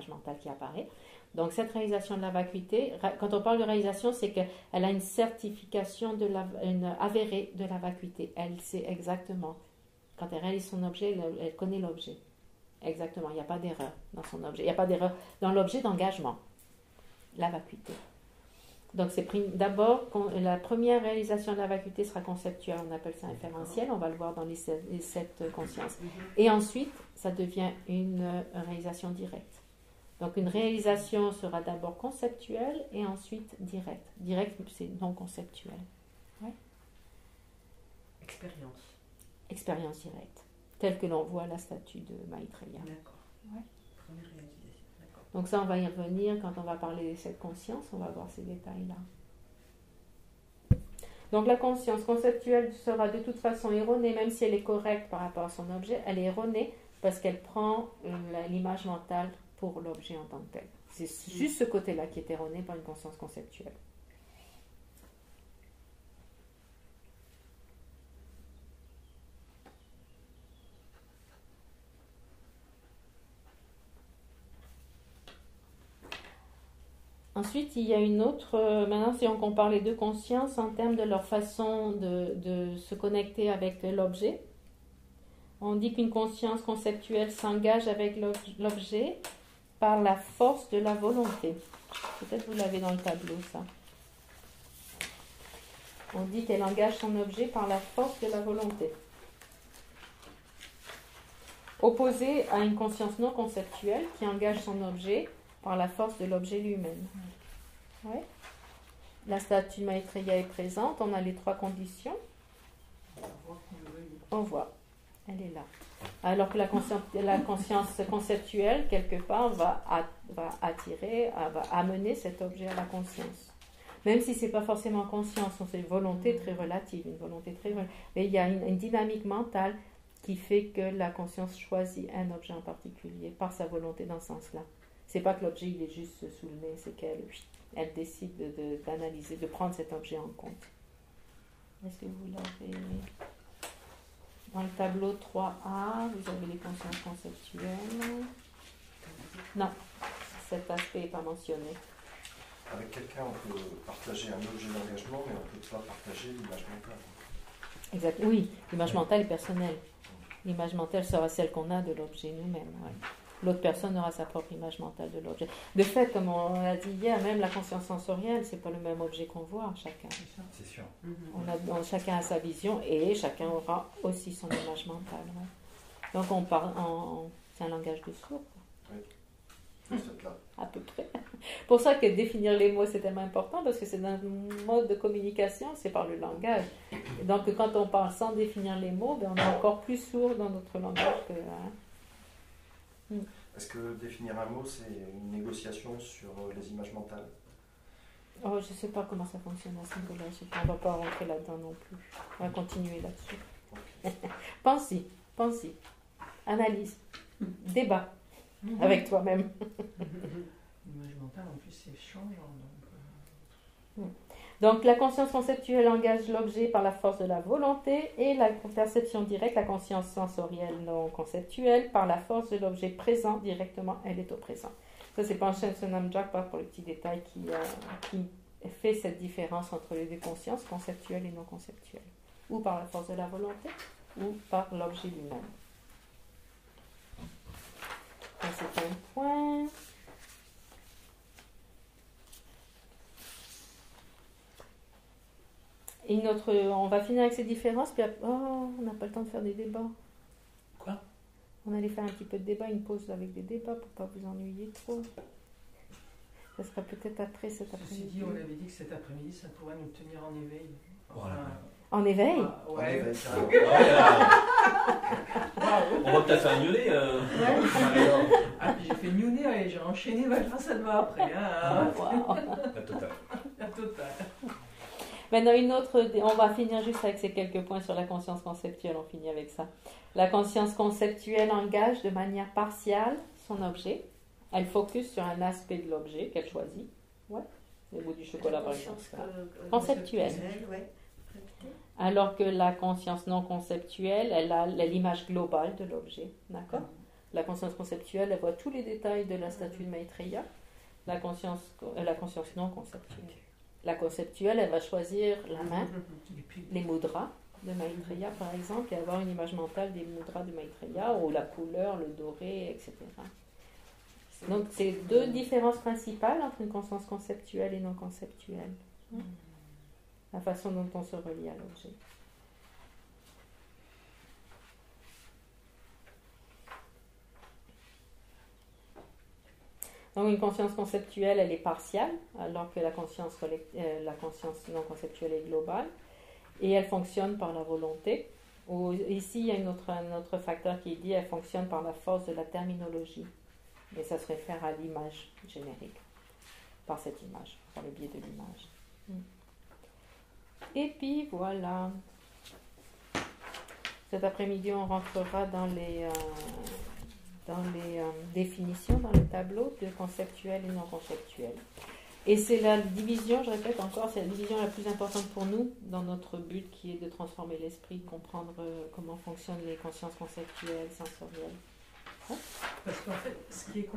Speaker 3: mentale qui apparaît. Donc, cette réalisation de la vacuité, quand on parle de réalisation, c'est qu'elle a une certification une avérée de la vacuité. Elle sait exactement. Quand elle réalise son objet, elle connaît l'objet. Exactement. Il n'y a pas d'erreur dans son objet. Il n'y a pas d'erreur dans l'objet d'engagement. La vacuité. Donc, c'est d'abord, la première réalisation de la vacuité sera conceptuelle, on appelle ça inférentiel, on va le voir dans les 7 consciences. Et ensuite, ça devient une réalisation directe. Donc, une réalisation sera d'abord conceptuelle et ensuite directe. Direct, c'est non conceptuel. Ouais.
Speaker 4: Expérience.
Speaker 3: Expérience directe, telle que l'on voit la statue de Maitreya.
Speaker 4: D'accord.
Speaker 3: Ouais.
Speaker 4: Première réalisation.
Speaker 3: Donc ça, on va y revenir quand on va parler des 7 consciences, on va voir ces détails-là. Donc la conscience conceptuelle sera de toute façon erronée, même si elle est correcte par rapport à son objet, elle est erronée parce qu'elle prend l'image mentale pour l'objet en tant que tel. C'est juste ce côté-là qui est erroné par une conscience conceptuelle. Ensuite, il y a une autre, maintenant si on compare les 2 consciences en termes de leur façon de se connecter avec l'objet, on dit qu'une conscience conceptuelle s'engage avec l'objet par la force de la volonté. Peut-être vous l'avez dans le tableau, ça. On dit qu'elle engage son objet par la force de la volonté. Opposé à une conscience non conceptuelle qui engage son objet par la force de l'objet lui-même. Ouais. La statue Maitreya est présente, on a les 3 conditions. On voit, elle est là. Alors que la conscience conceptuelle, quelque part, va attirer, va amener cet objet à la conscience. Même si ce n'est pas forcément conscience, c'est une volonté très relative, mais il y a une dynamique mentale qui fait que la conscience choisit un objet en particulier par sa volonté dans ce sens-là. C'est pas que l'objet il est juste sous le nez, c'est qu'elle décide d'analyser, de prendre cet objet en compte. Est-ce que vous l'avez dans le tableau 3A, vous avez les consciences conceptuelles. Non, cet aspect n'est pas mentionné.
Speaker 7: Avec quelqu'un, on peut partager un objet d'engagement, mais on ne peut pas partager l'image mentale.
Speaker 3: Exact. Oui, l'image mentale est personnelle. L'image mentale sera celle qu'on a de l'objet nous-mêmes. Ouais. L'autre personne aura sa propre image mentale de l'objet. De fait, comme on l'a dit hier, même la conscience sensorielle, c'est pas le même objet qu'on voit chacun.
Speaker 5: C'est sûr.
Speaker 3: Chacun a sa vision et chacun aura aussi son image mentale. Ouais. Donc on parle c'est un langage de sourd.
Speaker 7: Oui.
Speaker 3: À peu près. Pour ça que définir les mots c'est tellement important parce que c'est un mode de communication, c'est par le langage. Et donc quand on parle sans définir les mots, on est encore plus sourd dans notre langage que.
Speaker 7: Est-ce que définir un mot, c'est une négociation sur les images mentales?
Speaker 3: Je ne sais pas comment ça fonctionne à ce niveau-là. On ne va pas rentrer là-dedans non plus. On va continuer là-dessus. Okay. Pense-y. Analyse. Débat. Avec toi-même.
Speaker 2: L'image mentale, en plus, c'est changeant.
Speaker 3: Donc, la conscience conceptuelle engage l'objet par la force de la volonté et la perception directe, la conscience sensorielle non conceptuelle, par la force de l'objet présent directement, elle est au présent. Ça, c'est Panchen Sonamjak pour le petit détail qui fait cette différence entre les 2 consciences, conceptuelles et non conceptuelles. Ou par la force de la volonté, ou par l'objet lui-même. Ça, c'est un point. Et on va finir avec ces différences, puis on n'a pas le temps de faire des débats.
Speaker 5: Quoi?
Speaker 3: On allait faire un petit peu de débat, une pause avec des débats pour pas vous ennuyer trop. Ça sera peut-être après cet après-midi.
Speaker 2: Ceci dit, on avait dit que cet après-midi, ça pourrait nous tenir en éveil.
Speaker 5: Voilà.
Speaker 3: En éveil?
Speaker 2: Ouais.
Speaker 5: On va peut-être faire un gnôler.
Speaker 2: Ah, puis j'ai fait gnôler et j'ai enchaîné ma grâce à demain après.
Speaker 3: Wow.
Speaker 5: La totale.
Speaker 2: La totale.
Speaker 3: Maintenant, une autre, on va finir juste avec ces quelques points sur la conscience conceptuelle, on finit avec ça. La conscience conceptuelle engage de manière partiale son objet. Elle focus sur un aspect de l'objet qu'elle choisit. Ouais, le bout du chocolat par exemple.
Speaker 4: Conscience
Speaker 3: Conceptuelle.
Speaker 4: Ouais.
Speaker 3: Alors que la conscience non conceptuelle, elle a l'image globale de l'objet. D'accord ? La conscience conceptuelle, elle voit tous les détails de la statue de Maitreya. La conscience non conceptuelle. La conceptuelle, elle va choisir la main, les mudras de Maitreya par exemple, et avoir une image mentale des mudras de Maitreya, ou la couleur, le doré, etc. Donc c'est deux différences principales entre une conscience conceptuelle et non conceptuelle. La façon dont on se relie à l'objet. Donc une conscience conceptuelle, elle est partielle, alors que la conscience non conceptuelle est globale. Et elle fonctionne par la volonté. Ici, il y a un autre facteur qui dit qu'elle fonctionne par la force de la terminologie. Et ça se réfère à l'image générique, par cette image, par le biais de l'image. Et puis voilà. Cet après-midi, on rentrera dans les définitions, dans le tableau de conceptuel et non conceptuel. Et c'est la division, je répète encore, c'est la division la plus importante pour nous dans notre but qui est de transformer l'esprit, comprendre comment fonctionnent les consciences conceptuelles, sensorielles.
Speaker 2: Hein? Parce qu'en fait, ce qui est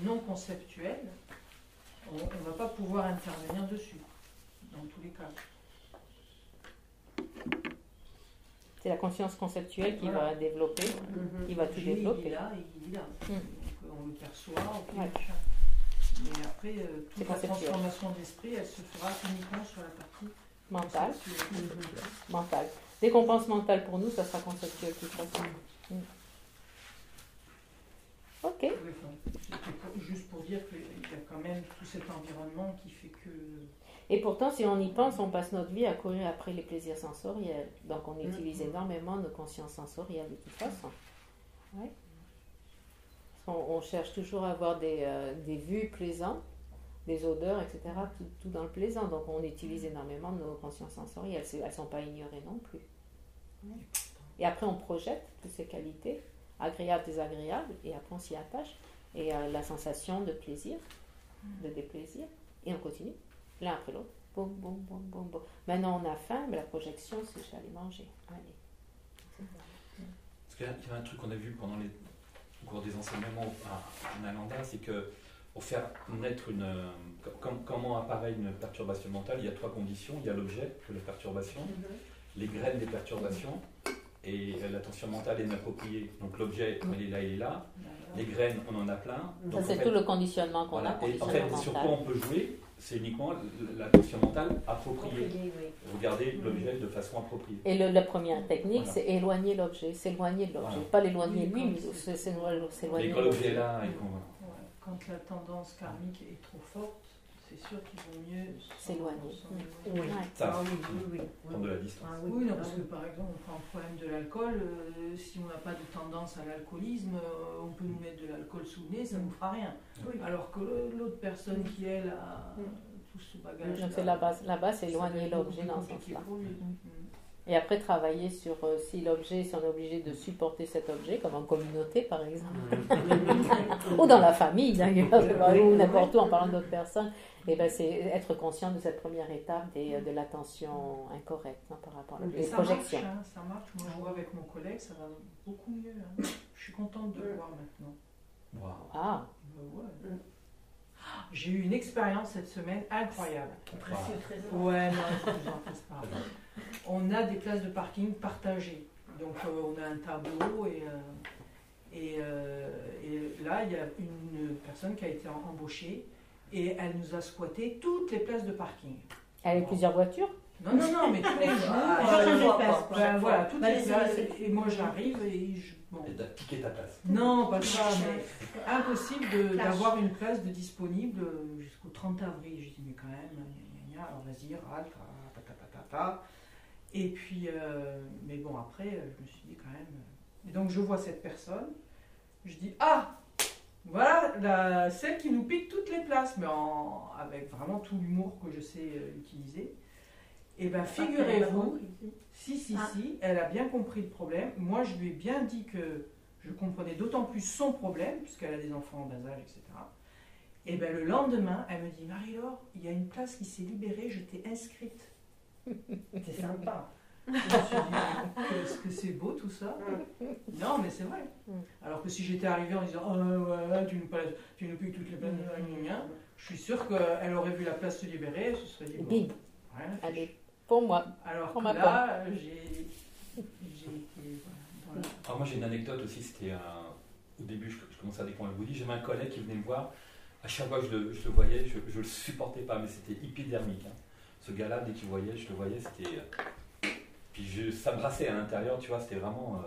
Speaker 2: non conceptuel, on ne va pas pouvoir intervenir dessus, dans tous les cas.
Speaker 3: C'est la conscience conceptuelle qui va développer, qui va tout développer.
Speaker 2: Il est là. Donc, on le perçoit,
Speaker 3: Ouais.
Speaker 2: Mais après, toute la transformation d'esprit, elle se fera uniquement sur la partie
Speaker 3: mentale. Mentale. Dès qu'on pense mental pour nous, ça sera conceptuel de toute façon. Ok.
Speaker 2: Juste pour dire qu'il y a quand même tout cet environnement qui fait que...
Speaker 3: Et pourtant, si on y pense, on passe notre vie à courir après les plaisirs sensoriels. Donc on utilise énormément nos consciences sensorielles de toute façon. Ouais. On cherche toujours à avoir des vues plaisantes, des odeurs, etc. Tout dans le plaisant. Donc on utilise énormément nos consciences sensorielles. Elles ne sont pas ignorées non plus. Ouais. Et après on projette toutes ces qualités, agréables, désagréables, et après on s'y attache. Et la sensation de plaisir, de déplaisir, et on continue, l'un après l'autre. Boum, boum, boum, boum, boum. Maintenant on a faim, mais la projection c'est je vais aller manger. Allez.
Speaker 5: Parce qu'il y a un truc qu'on a vu pendant au cours des enseignements en Nalanda, c'est que pour faire naître comment apparaît une perturbation mentale, il y a 3 conditions. Il y a l'objet de la perturbation, les graines des perturbations, et l'attention mentale est inappropriée. Donc l'objet, il est là. Les graines, on en a plein. Donc,
Speaker 3: ça, c'est tout le conditionnement qu'on a.
Speaker 5: Et en fait, sur quoi on peut jouer, c'est uniquement l'attention mentale appropriée. Regarder l'objet de façon appropriée.
Speaker 3: Et la première technique, c'est éloigner l'objet, s'éloigner de l'objet. Pas l'éloigner de lui, mais s'éloigner
Speaker 5: de l'objet. Là,
Speaker 2: quand la tendance karmique est trop forte, c'est sûr qu'il vaut mieux
Speaker 3: s'éloigner.
Speaker 4: Oui,
Speaker 5: prendre de la distance.
Speaker 2: Oui, non, parce que par exemple, on prend le problème de l'alcool, si on n'a pas de tendance à l'alcoolisme, on peut nous mettre de l'alcool sous le nez, ça ne nous fera rien. Alors que l'autre personne qui, elle, a tout ce bagage.
Speaker 3: Donc c'est la base, c'est éloigner l'objet dans ce sens-là. Et après, travailler sur si on est obligé de supporter cet objet, comme en communauté par exemple, ou dans la famille d'ailleurs, ou n'importe où en parlant d'autres personnes, et ben c'est être conscient de cette première étape de l'attention incorrecte par rapport à la projection.
Speaker 2: Ça marche, moi je vois avec mon collègue, ça va beaucoup mieux. Je suis contente de le voir maintenant.
Speaker 5: Wow.
Speaker 3: Ah.
Speaker 2: J'ai eu une expérience cette semaine incroyable. Ouais, non, j'en passe pas. On a des places de parking partagées. Donc on a un tableau et là il y a une personne qui a été embauchée et elle nous a squatté toutes les places de parking.
Speaker 3: Avec plusieurs voitures ?
Speaker 2: Non, mais tous les jours. Voilà, toutes les places. Et moi j'arrive et
Speaker 5: Et t'as piqué ta place.
Speaker 2: Non, pas ça, mais impossible d'avoir une place de disponible jusqu'au 30 avril. Je dis, mais quand même, alors vas-y, râle, Et puis, mais bon, après, je me suis dit quand même. Et donc, je vois cette personne, je dis, voilà celle qui nous pique toutes les places, mais avec vraiment tout l'humour que je sais utiliser. Et bien, figurez-vous, si, elle a bien compris le problème. Moi, je lui ai bien dit que je comprenais d'autant plus son problème, puisqu'elle a des enfants en bas âge, etc. Et bien, le lendemain, elle me dit, Marie-Laure, il y a une place qui s'est libérée, je t'ai inscrite.
Speaker 4: C'est sympa.
Speaker 2: Je me suis dit, est-ce que c'est beau tout ça? Non, mais c'est vrai. Alors que si j'étais arrivée en disant, oh ouais, tu nous piques toutes les places de la ligne, je suis sûre qu'elle aurait vu la place se libérer, ce serait dit, bon,
Speaker 3: Bim. Allez, pour moi.
Speaker 2: Alors
Speaker 3: pour
Speaker 2: que
Speaker 3: ma
Speaker 2: là, j'ai été... Voilà.
Speaker 5: Alors moi j'ai une anecdote aussi, c'était au début, je commençais à découvrir le bouddhisme, j'avais un collègue qui venait me voir, à chaque fois que je le voyais, je le supportais pas, mais c'était hypodermique. Hein. Ce gars-là, dès qu'il voyait, je le voyais, c'était... Puis ça me brassait à l'intérieur, tu vois, c'était vraiment...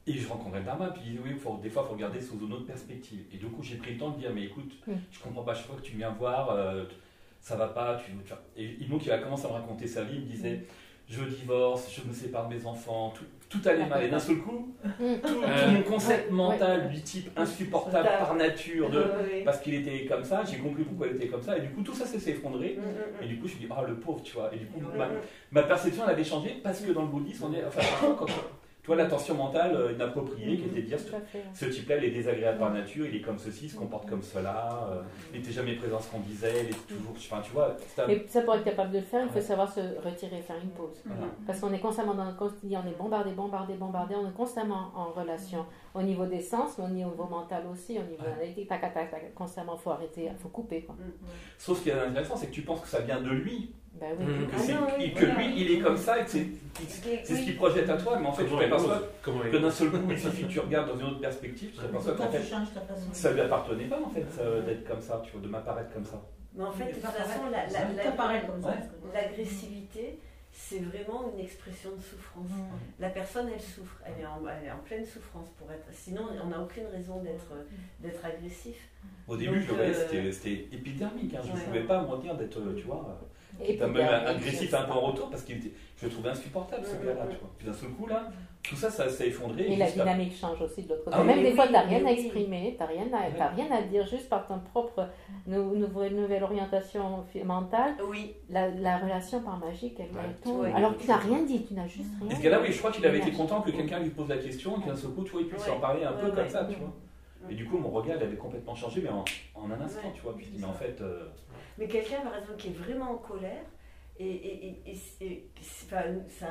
Speaker 5: Et je rencontrais le Dharma, puis il dit oui, des fois il faut regarder sous une autre perspective. Et du coup j'ai pris le temps de dire, mais écoute, je comprends pas, chaque fois que tu viens voir, ça va pas, Et donc il a commencé à me raconter sa vie, il me disait, je divorce, je me sépare de mes enfants, tout allait mal. Et d'un seul coup, tout mon concept mental du type insupportable par nature, parce qu'il était comme ça, j'ai compris pourquoi il était comme ça, et du coup tout ça s'est effondré, et du coup je me suis dit, oh le pauvre, tu vois, et du coup ma perception elle avait changé, parce que dans le bouddhisme, on est, enfin, quand tu vois, la tension mentale inappropriée qui était de dire ce type-là il est désagréable par nature, il est comme ceci, il se comporte comme cela, il n'était jamais présent à ce qu'on disait, il est toujours, enfin tu vois.
Speaker 3: Mais ça pour être capable de le faire, il faut savoir se retirer, faire une pause. Parce qu'on est constamment dans notre quotidien, on est bombardé, on est constamment en relation au niveau des sens, mais au niveau mental aussi, au niveau analytique, constamment, il faut arrêter, il faut couper. Quoi.
Speaker 5: Sauf ce qui est intéressant, c'est que tu penses que ça vient de lui.
Speaker 3: Ben oui.
Speaker 5: Que lui, il est comme ça, et que c'est ce qu'il projette à toi, mais en fait, tu t'aperçois que d'un seul coup, il suffit que tu regardes dans une autre perspective, tu t'aperçois qu'en fait, ça lui appartenait pas, en fait, d'être comme ça, tu vois, de m'apparaître comme ça.
Speaker 4: Mais en fait, de toute façon, l'agressivité, c'est vraiment une expression de souffrance. La personne, elle souffre, elle est en pleine souffrance pour être. Sinon, on n'a aucune raison d'être agressif.
Speaker 5: Au début, je le voyais, c'était épidermique, hein, je ne pouvais pas me dire d'être, tu vois.
Speaker 3: Et
Speaker 5: même agressif un peu en retour parce que je le trouvais insupportable ce gars-là, tu vois. Puis d'un seul coup là, tout ça s'est effondré.
Speaker 3: Et la dynamique change aussi de l'autre côté. Même des fois, tu n'as rien à exprimer, tu n'as rien à dire, juste par ton propre nouvelle orientation mentale.
Speaker 4: Oui.
Speaker 3: La relation par magie, elle tombe. Alors que tu n'as rien dit, tu n'as juste rien dit.
Speaker 5: Et ce gars-là, oui, je crois qu'il avait été content que quelqu'un lui pose la question et qu'un seul coup, tu vois, il puisse en parler un peu comme ça, tu vois. Et du coup, mon regard il avait complètement changé, mais en un instant, tu vois. Puis je dis, mais en fait.
Speaker 4: Mais quelqu'un, par exemple, qui est vraiment en colère, ça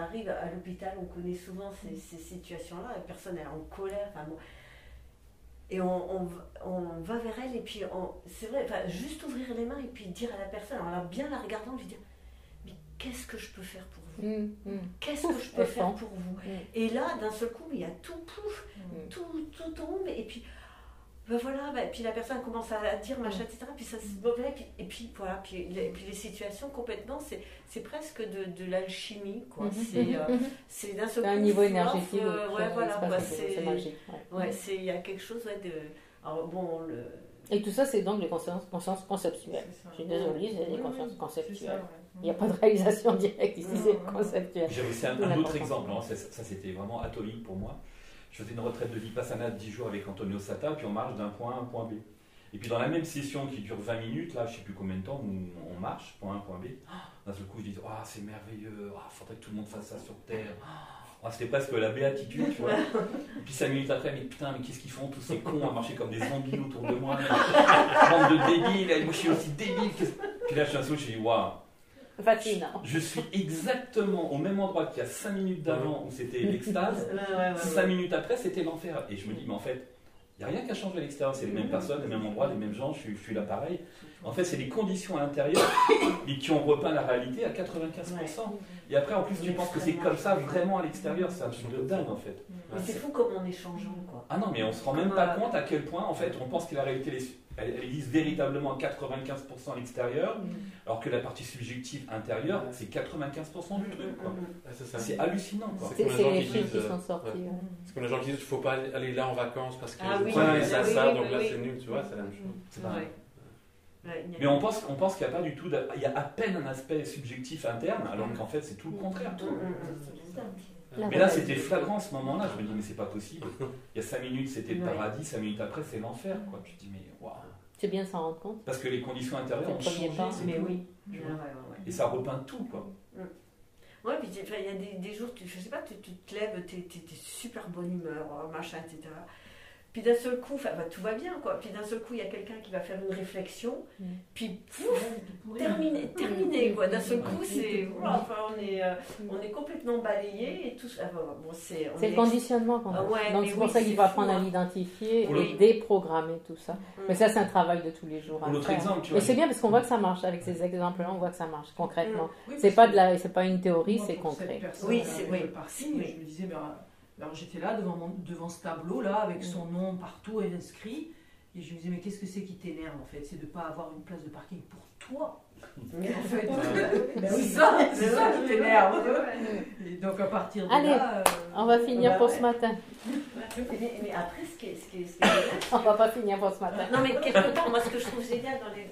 Speaker 4: arrive à l'hôpital, on connaît souvent ces situations-là, la personne est en colère, et on va vers elle, et puis c'est vrai, juste ouvrir les mains et puis dire à la personne, alors bien la regardant, lui dire, mais qu'est-ce que je peux faire pour vous? Qu'est-ce que je peux faire pour vous? Et là, d'un seul coup, il y a tout pouf, tout tombe, et puis puis la personne commence à dire machin, etc. Puis ça se boblait, et puis voilà, puis les situations complètement, c'est presque de l'alchimie, quoi. C'est d'un seul coup.
Speaker 3: Un niveau énergétique.
Speaker 4: C'est magique. Il y a quelque chose de. Alors bon,
Speaker 3: Et tout ça, c'est donc les consciences conceptuelles. Je suis désolée, c'est des consciences conceptuelles. Il n'y a pas de réalisation directe ici, c'est conceptuel.
Speaker 5: J'avais aussi un autre exemple, hein. Ça c'était vraiment atomique pour moi. Je faisais une retraite de Vipassana de 10 jours avec Antonio Sata, puis on marche d'un point A à un point B. Et puis dans la même session qui dure 20 minutes, là, je ne sais plus combien de temps, où on marche, point A, point B, d'un seul coup, je dis, c'est merveilleux, faudrait que tout le monde fasse ça sur Terre. C'était presque la béatitude, tu vois. Et puis 5 minutes après, mais putain, mais qu'est-ce qu'ils font, tous ces cons à marcher comme des zombies autour de moi, bande de débiles, et moi je suis aussi débile. Puis là, je suis un seul, je dis, waouh.
Speaker 3: Fascinant.
Speaker 5: Je suis exactement au même endroit qu'il y a 5 minutes d'avant où c'était l'extase. 5 minutes après, c'était l'enfer. Et je me dis, mais en fait, il n'y a rien qui a changé à l'extérieur. C'est les mêmes personnes, les mêmes endroits, les mêmes gens. Je suis là pareil. En fait, c'est les conditions à l'intérieur qui ont repeint la réalité à 95%. Et après, en plus, tu penses que c'est comme ça vraiment à l'extérieur. C'est un truc de dingue, en fait.
Speaker 4: Mais c'est fou comme on est changeant, quoi.
Speaker 5: Ah non, mais on ne se rend même pas compte à quel point, en fait, on pense que la réalité elle existe véritablement à 95% à l'extérieur, alors que la partie subjective intérieure, c'est 95% du truc, quoi. C'est hallucinant, quoi.
Speaker 3: C'est les chiffres qui sont sortis.
Speaker 6: C'est comme les gens qui disent qu'il ne faut pas aller là en vacances parce que
Speaker 4: donc
Speaker 6: là c'est nul, tu vois, c'est la même chose.
Speaker 5: C'est pareil. Mais on pense qu'il n'y a pas du tout, il y a à peine un aspect subjectif interne, alors qu'en fait c'est tout le contraire. Mais là c'était flagrant ce moment-là, je me dis mais c'est pas possible. Il y a 5 minutes c'était le paradis, 5 minutes après c'est l'enfer, quoi. Tu te dis mais waouh.
Speaker 3: C'est bien de s'en rendre compte.
Speaker 5: Parce que les conditions intérieures ont changé.
Speaker 4: Mais oui.
Speaker 5: Et ça repeint tout, quoi.
Speaker 4: Ouais, puis il y a des jours, je sais pas, tu te lèves, t'es super bonne humeur, machin, etc. Puis d'un seul coup, tout va bien, quoi. Puis d'un seul coup, il y a quelqu'un qui va faire une réflexion, puis pouf, terminé, quoi. D'un seul coup, c'est, on est complètement balayé et tout. Bon, c'est
Speaker 3: le conditionnement qu'on a. Donc c'est pour ça qu'il faut apprendre à l'identifier et déprogrammer tout ça. Mais ça, c'est un travail de tous les jours.
Speaker 5: L'autre exemple, tu vois.
Speaker 3: Mais c'est bien parce qu'on voit que ça marche avec ces exemples-là, on voit que ça marche concrètement. C'est pas une théorie, c'est concret.
Speaker 2: Oui, c'est parti. Je me disais, alors j'étais là devant ce tableau-là avec son nom partout inscrit et je me disais mais qu'est-ce que c'est qui t'énerve en fait? C'est de ne pas avoir une place de parking pour toi. Mais en fait, c'est ça qui t'énerve. Et donc à partir de là...
Speaker 3: on va finir pour ce matin.
Speaker 4: Mais après, ce qui est
Speaker 3: on va pas finir pour ce matin.
Speaker 4: Non mais quelque part, moi ce que je trouve génial dans les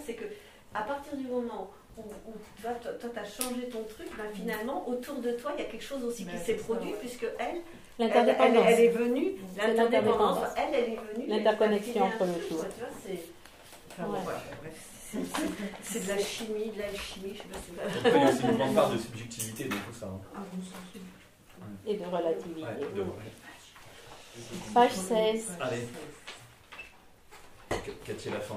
Speaker 4: c'est que à partir du moment où toi tu as changé ton truc, finalement, autour de toi, il y a quelque chose aussi qui s'est produit, puisque elle est venue, l'interdépendance, elle est venue.
Speaker 3: L'interconnexion entre le tout.
Speaker 4: C'est de la chimie, de l'alchimie, je sais pas si
Speaker 5: il y a aussi une grande part de subjectivité dans tout ça.
Speaker 3: Et de relativité. Page 16.
Speaker 5: Allez. Catchez la fin,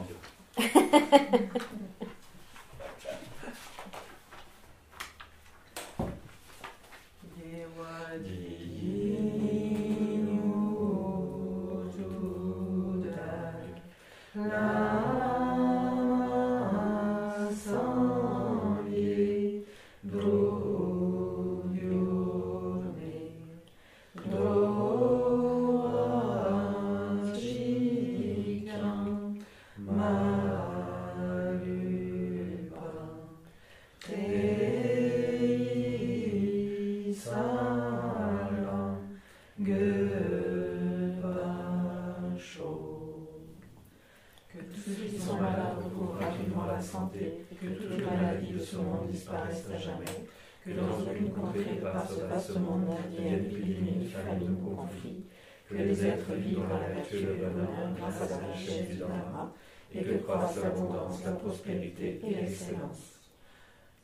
Speaker 1: que dans aucune contrée de par ce vaste monde n'advienne épidémie, famine ou conflit, que les êtres vivent dans la vertu et le bonheur grâce à la richesse du dharma, et que croissent l'abondance, la prospérité et l'excellence.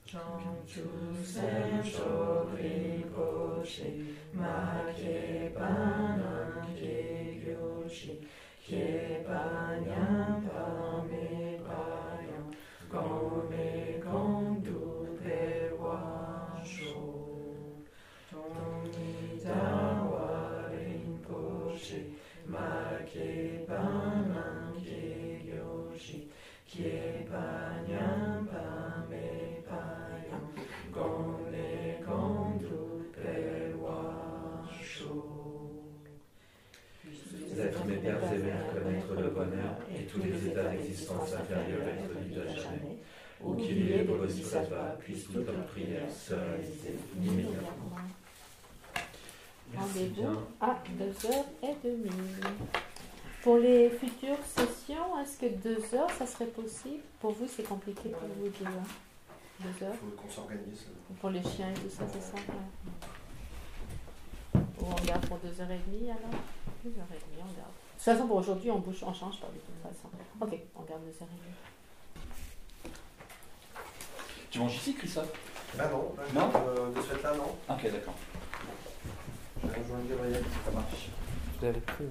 Speaker 1: Chantu Sencho Rinpoche, Make Panam Ke Gyoshi, Ke Panyam Pame Payam, Kome Kondu Perwasho, Toni Tawa Rinpoche, Make Panam Ke Gyoshi, Ke Panyam Pame Payam, Kome Kondu Perwasho. Puissent êtres mes persévèrent connaître le bonheur et tous les états d'existence inférieurs à être vivus à jamais, ou qu'il y ait bodhisattva, puisse toute leur prière se réaliser immédiatement.
Speaker 3: Rendez-vous à 2h30. Pour les futures sessions, est-ce que 2 heures, ça serait possible? Pour vous, c'est compliqué pour vous déjà 2 heures?
Speaker 7: Il faut qu'on s'organise.
Speaker 3: Pour les chiens et tout ça, c'est ça? Ouais. Ou on garde pour 2h30 alors? 2h30, on garde. De toute façon, pour aujourd'hui, on change pas de toute façon. Ok, on garde 2h30.
Speaker 5: Tu manges ici, Christophe?
Speaker 7: Ah non, de ce fait-là, non.
Speaker 5: Ok, d'accord.
Speaker 7: Je vais rejoindre Gabriel.
Speaker 5: Ça marche.
Speaker 6: Vous avez pris.